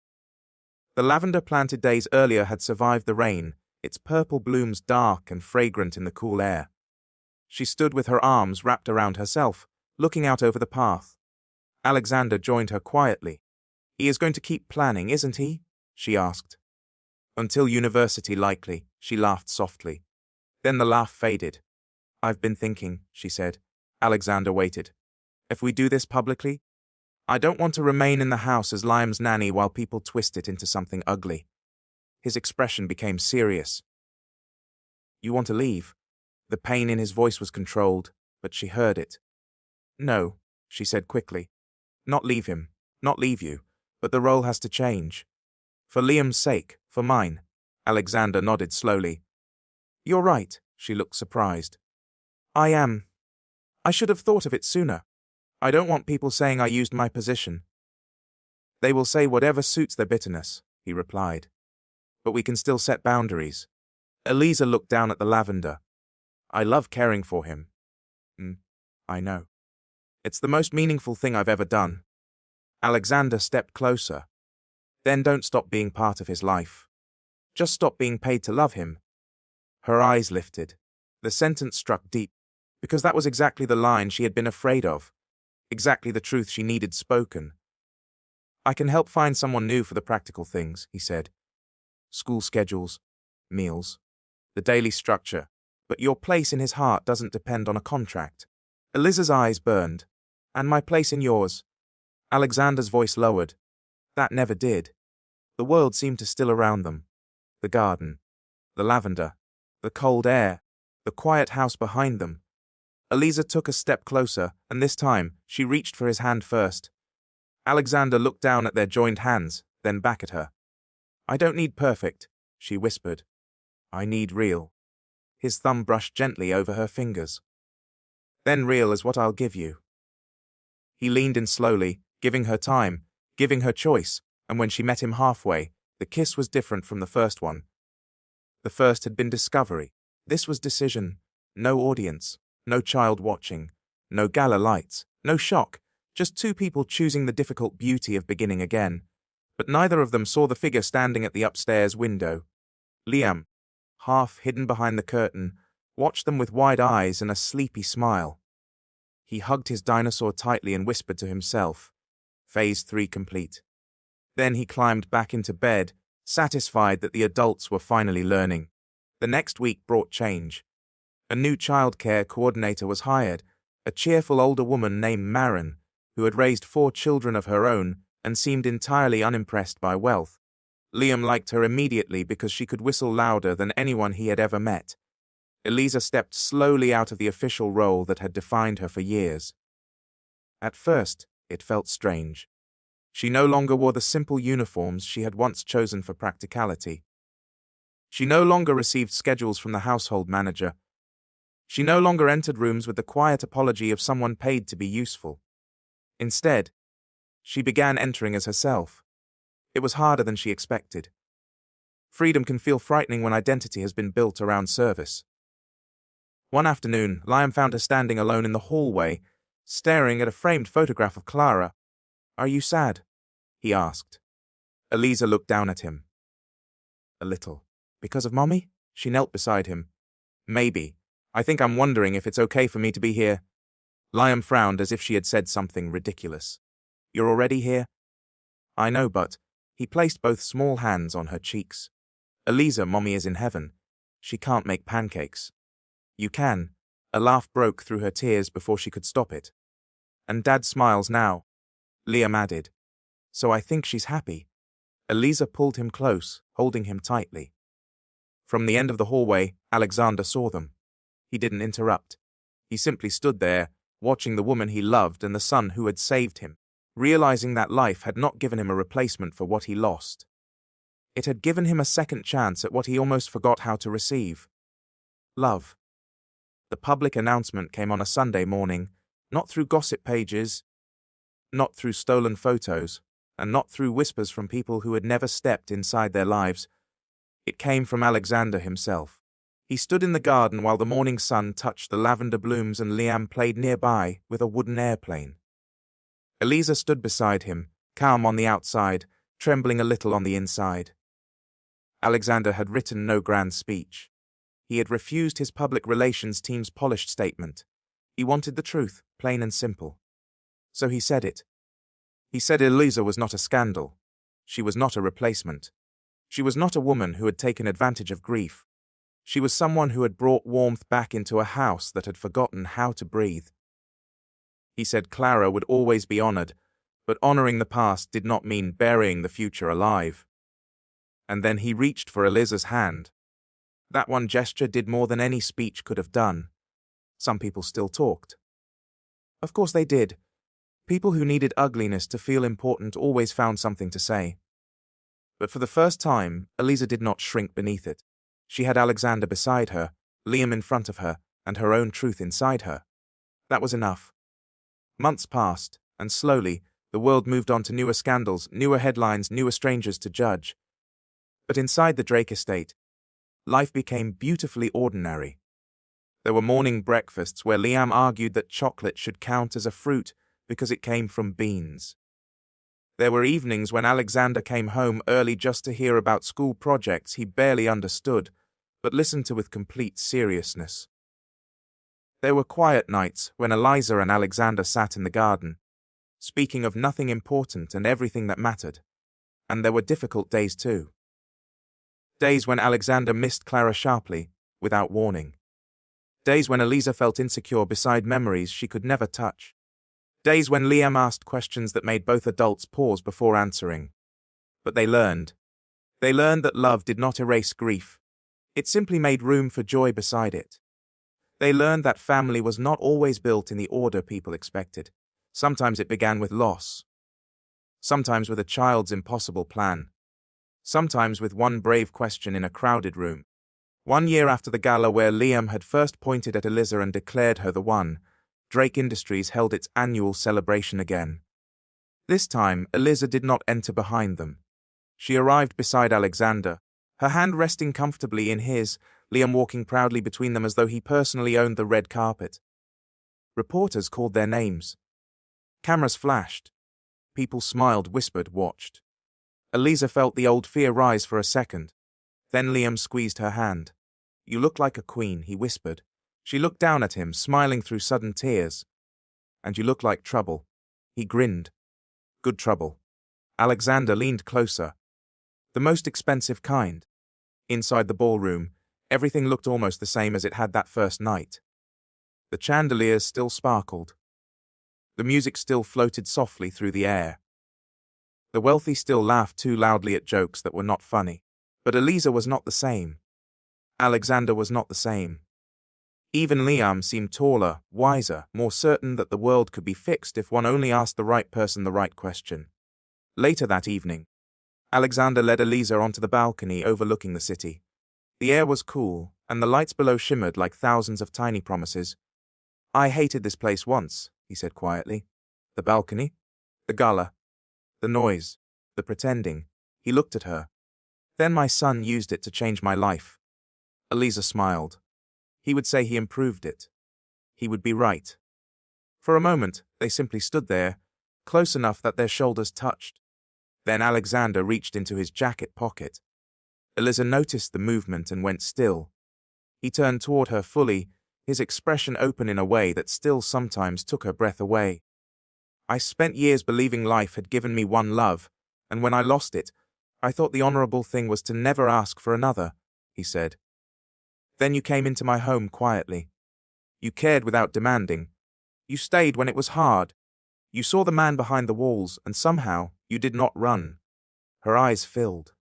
The lavender planted days earlier had survived the rain, its purple blooms dark and fragrant in the cool air. She stood with her arms wrapped around herself, looking out over the path. Alexander joined her quietly. "He is going to keep planning, isn't he?" she asked. "Until university, likely," she laughed softly. Then the laugh faded. "I've been thinking," she said. Alexander waited. "If we do this publicly? I don't want to remain in the house as Liam's nanny while people twist it into something ugly." His expression became serious. "You want to leave?" The pain in his voice was controlled, but she heard it. "No," she said quickly. "Not leave him, not leave you, but the role has to change. For Liam's sake, for mine." Alexander nodded slowly. "You're right," she looked surprised. "I am. I should have thought of it sooner. I don't want people saying I used my position." "They will say whatever suits their bitterness," he replied. "But we can still set boundaries." Eliza looked down at the lavender. "I love caring for him." "I know. It's the most meaningful thing I've ever done." Alexander stepped closer. "Then don't stop being part of his life. Just stop being paid to love him." Her eyes lifted. The sentence struck deep, because that was exactly the line she had been afraid of, exactly the truth she needed spoken. "I can help find someone new for the practical things," he said. "School schedules, meals, the daily structure, but your place in his heart doesn't depend on a contract." Eliza's eyes burned. "And my place in yours?" Alexander's voice lowered. "That never did." The world seemed to still around them. The garden, the lavender, the cold air, the quiet house behind them. Eliza took a step closer, and this time, she reached for his hand first. Alexander looked down at their joined hands, then back at her. "I don't need perfect," she whispered. "I need real." His thumb brushed gently over her fingers. "Then real is what I'll give you." He leaned in slowly, giving her time, giving her choice, and when she met him halfway, the kiss was different from the first one. The first had been discovery. This was decision. No audience, no child watching, no gala lights, no shock, just two people choosing the difficult beauty of beginning again. But neither of them saw the figure standing at the upstairs window. Liam. half hidden behind the curtain, watched them with wide eyes and a sleepy smile. He hugged his dinosaur tightly and whispered to himself, Phase 3 complete. Then he climbed back into bed, satisfied that the adults were finally learning. The next week brought change. A new childcare coordinator was hired, a cheerful older woman named Marin, who had raised 4 children of her own and seemed entirely unimpressed by wealth. Liam liked her immediately because she could whistle louder than anyone he had ever met. Eliza stepped slowly out of the official role that had defined her for years. At first, it felt strange. She no longer wore the simple uniforms she had once chosen for practicality. She no longer received schedules from the household manager. She no longer entered rooms with the quiet apology of someone paid to be useful. Instead, she began entering as herself. It was harder than she expected. Freedom can feel frightening when identity has been built around service. One afternoon, Liam found her standing alone in the hallway, staring at a framed photograph of Clara. "Are you sad?" he asked. Eliza looked down at him. "A little. Because of Mommy?" She knelt beside him. "Maybe. I think I'm wondering if it's okay for me to be here." Liam frowned as if she had said something ridiculous. "You're already here?" "I know, but..." He placed both small hands on her cheeks. "Eliza, Mommy is in heaven. She can't make pancakes." "You can." A laugh broke through her tears before she could stop it. "And Dad smiles now," Liam added. "So I think she's happy." Eliza pulled him close, holding him tightly. From the end of the hallway, Alexander saw them. He didn't interrupt. He simply stood there, watching the woman he loved and the son who had saved him, realizing that life had not given him a replacement for what he lost. It had given him a second chance at what he almost forgot how to receive: love. The public announcement came on a Sunday morning, not through gossip pages, not through stolen photos, and not through whispers from people who had never stepped inside their lives. It came from Alexander himself. He stood in the garden while the morning sun touched the lavender blooms and Liam played nearby with a wooden airplane. Eliza stood beside him, calm on the outside, trembling a little on the inside. Alexander had written no grand speech. He had refused his public relations team's polished statement. He wanted the truth, plain and simple. So he said it. He said Eliza was not a scandal. She was not a replacement. She was not a woman who had taken advantage of grief. She was someone who had brought warmth back into a house that had forgotten how to breathe. He said Clara would always be honored, but honoring the past did not mean burying the future alive. And then he reached for Eliza's hand. That one gesture did more than any speech could have done. Some people still talked. Of course they did. People who needed ugliness to feel important always found something to say. But for the first time, Eliza did not shrink beneath it. She had Alexander beside her, Liam in front of her, and her own truth inside her. That was enough. Months passed, and slowly, the world moved on to newer scandals, newer headlines, newer strangers to judge. But inside the Drake estate, life became beautifully ordinary. There were morning breakfasts where Liam argued that chocolate should count as a fruit because it came from beans. There were evenings when Alexander came home early just to hear about school projects he barely understood, but listened to with complete seriousness. There were quiet nights when Eliza and Alexander sat in the garden, speaking of nothing important and everything that mattered. And there were difficult days too. Days when Alexander missed Clara sharply, without warning. Days when Eliza felt insecure beside memories she could never touch. Days when Liam asked questions that made both adults pause before answering. But they learned. They learned that love did not erase grief. It simply made room for joy beside it. They learned that family was not always built in the order people expected. Sometimes it began with loss. Sometimes with a child's impossible plan. Sometimes with one brave question in a crowded room. 1 year after the gala where Liam had first pointed at Eliza and declared her the one, Drake Industries held its annual celebration again. This time, Eliza did not enter behind them. She arrived beside Alexander, her hand resting comfortably in his, Liam walking proudly between them as though he personally owned the red carpet. Reporters called their names. Cameras flashed. People smiled, whispered, watched. Eliza felt the old fear rise for a second. Then Liam squeezed her hand. You look like a queen, he whispered. She looked down at him, smiling through sudden tears. And you look like trouble. He grinned. Good trouble. Alexander leaned closer. The most expensive kind. Inside the ballroom, everything looked almost the same as it had that first night. The chandeliers still sparkled. The music still floated softly through the air. The wealthy still laughed too loudly at jokes that were not funny. But Eliza was not the same. Alexander was not the same. Even Liam seemed taller, wiser, more certain that the world could be fixed if one only asked the right person the right question. Later that evening, Alexander led Eliza onto the balcony overlooking the city. The air was cool, and the lights below shimmered like thousands of tiny promises. I hated this place once, he said quietly. The balcony? The Gala. The noise. The pretending. He looked at her. Then my son used it to change my life. Eliza smiled. He would say he improved it. He would be right. For a moment, they simply stood there, close enough that their shoulders touched. Then Alexander reached into his jacket pocket. Eliza noticed the movement and went still. He turned toward her fully, his expression open in a way that still sometimes took her breath away. I spent years believing life had given me one love, and when I lost it, I thought the honorable thing was to never ask for another, he said. Then you came into my home quietly. You cared without demanding. You stayed when it was hard. You saw the man behind the walls, and somehow you did not run. Her eyes filled.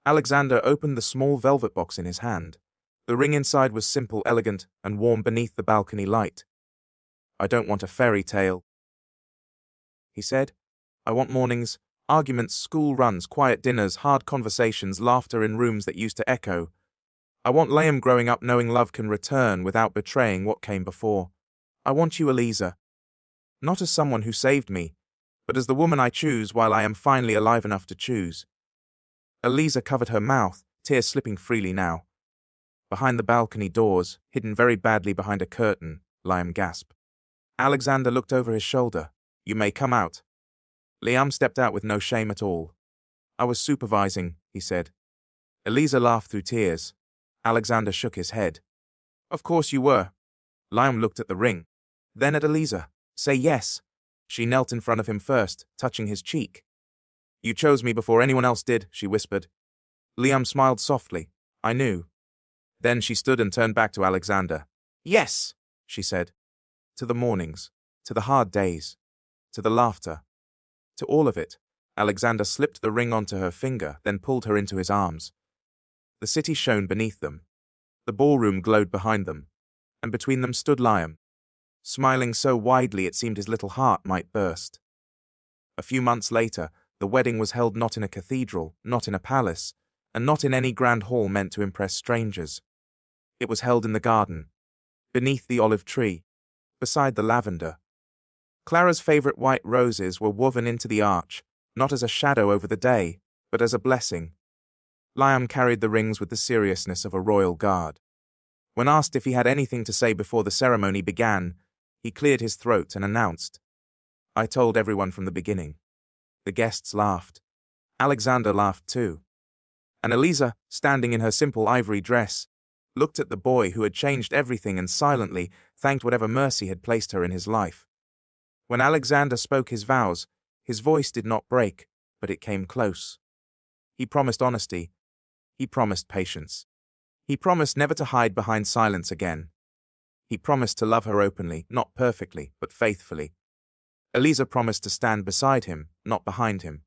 Alexander opened the small velvet box in his hand. The ring inside was simple, elegant, and warm beneath the balcony light. I don't want a fairy tale, he said. I want mornings, arguments, school runs, quiet dinners, hard conversations, laughter in rooms that used to echo. I want Liam growing up knowing love can return without betraying what came before. I want you, Eliza. Not as someone who saved me, but as the woman I choose while I am finally alive enough to choose. Eliza covered her mouth, tears slipping freely now. Behind the balcony doors, hidden very badly behind a curtain, Liam gasped. Alexander looked over his shoulder. You may come out. Liam stepped out with no shame at all. I was supervising, he said. Eliza laughed through tears. Alexander shook his head. Of course you were. Liam looked at the ring. Then at Eliza. Say yes. She knelt in front of him first, touching his cheek. You chose me before anyone else did, she whispered. Liam smiled softly. I knew. Then she stood and turned back to Alexander. Yes, she said. To the mornings, to the hard days, to the laughter, to all of it. Alexander slipped the ring onto her finger, then pulled her into his arms. The city shone beneath them. The ballroom glowed behind them, and between them stood Liam, smiling so widely it seemed his little heart might burst. A few months later, the wedding was held not in a cathedral, not in a palace, and not in any grand hall meant to impress strangers. It was held in the garden, beneath the olive tree, beside the lavender. Clara's favorite white roses were woven into the arch, not as a shadow over the day, but as a blessing. Liam carried the rings with the seriousness of a royal guard. When asked if he had anything to say before the ceremony began, he cleared his throat and announced, I told everyone from the beginning. The guests laughed. Alexander laughed too. And Eliza, standing in her simple ivory dress, looked at the boy who had changed everything and silently thanked whatever mercy had placed her in his life. When Alexander spoke his vows, his voice did not break, but it came close. He promised honesty. He promised patience. He promised never to hide behind silence again. He promised to love her openly, not perfectly, but faithfully. Eliza promised to stand beside him, not behind him.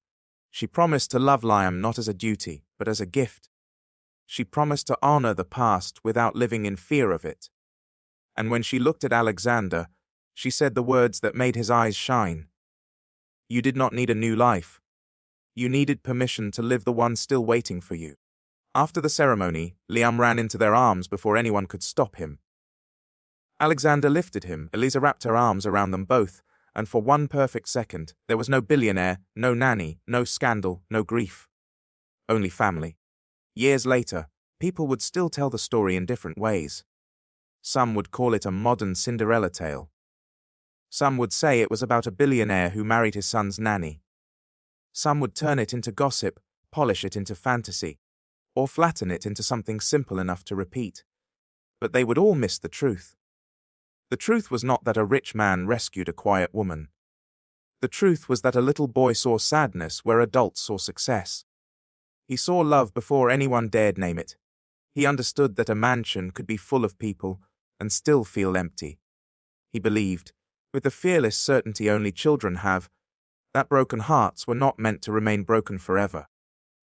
She promised to love Liam not as a duty, but as a gift. She promised to honor the past without living in fear of it. And when she looked at Alexander, she said the words that made his eyes shine. You did not need a new life. You needed permission to live the one still waiting for you. After the ceremony, Liam ran into their arms before anyone could stop him. Alexander lifted him, Eliza wrapped her arms around them both, and for one perfect second, there was no billionaire, no nanny, no scandal, no grief. Only family. Years later, people would still tell the story in different ways. Some would call it a modern Cinderella tale. Some would say it was about a billionaire who married his son's nanny. Some would turn it into gossip, polish it into fantasy. or flatten it into something simple enough to repeat. But they would all miss the truth. The truth was not that a rich man rescued a quiet woman. The truth was that a little boy saw sadness where adults saw success. He saw love before anyone dared name it. He understood that a mansion could be full of people and still feel empty. He believed, with the fearless certainty only children have, that broken hearts were not meant to remain broken forever.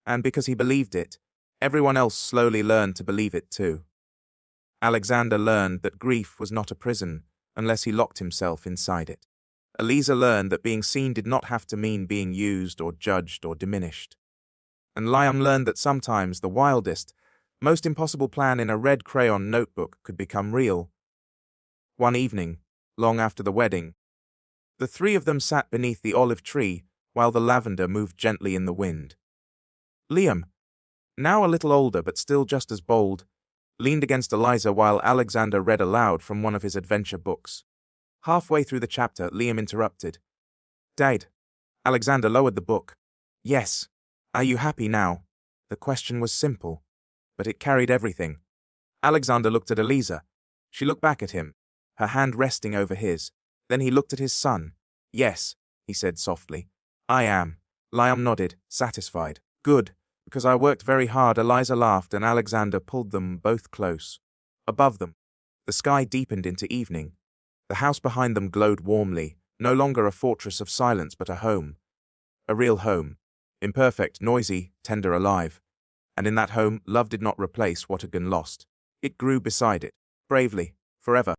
And because he believed it, everyone else slowly learned to believe it too. Alexander learned that grief was not a prison unless he locked himself inside it. Eliza learned that being seen did not have to mean being used or judged or diminished. And Liam learned that sometimes the wildest, most impossible plan in a red crayon notebook could become real. One evening, long after the wedding, the three of them sat beneath the olive tree while the lavender moved gently in the wind. Liam, now a little older but still just as bold, leaned against Eliza while Alexander read aloud from one of his adventure books. Halfway through the chapter, Liam interrupted. "Dad." Alexander lowered the book. "Yes. Are you happy now?" The question was simple, but it carried everything. Alexander looked at Eliza. She looked back at him, her hand resting over his. Then he looked at his son. "Yes," he said softly. "I am." Liam nodded, satisfied. "Good, because I worked very hard." Eliza laughed and Alexander pulled them both close. Above them, the sky deepened into evening. The house behind them glowed warmly, no longer a fortress of silence but a home. A real home. Imperfect, noisy, tender, alive. And in that home, love did not replace what had been lost. It grew beside it, bravely, forever.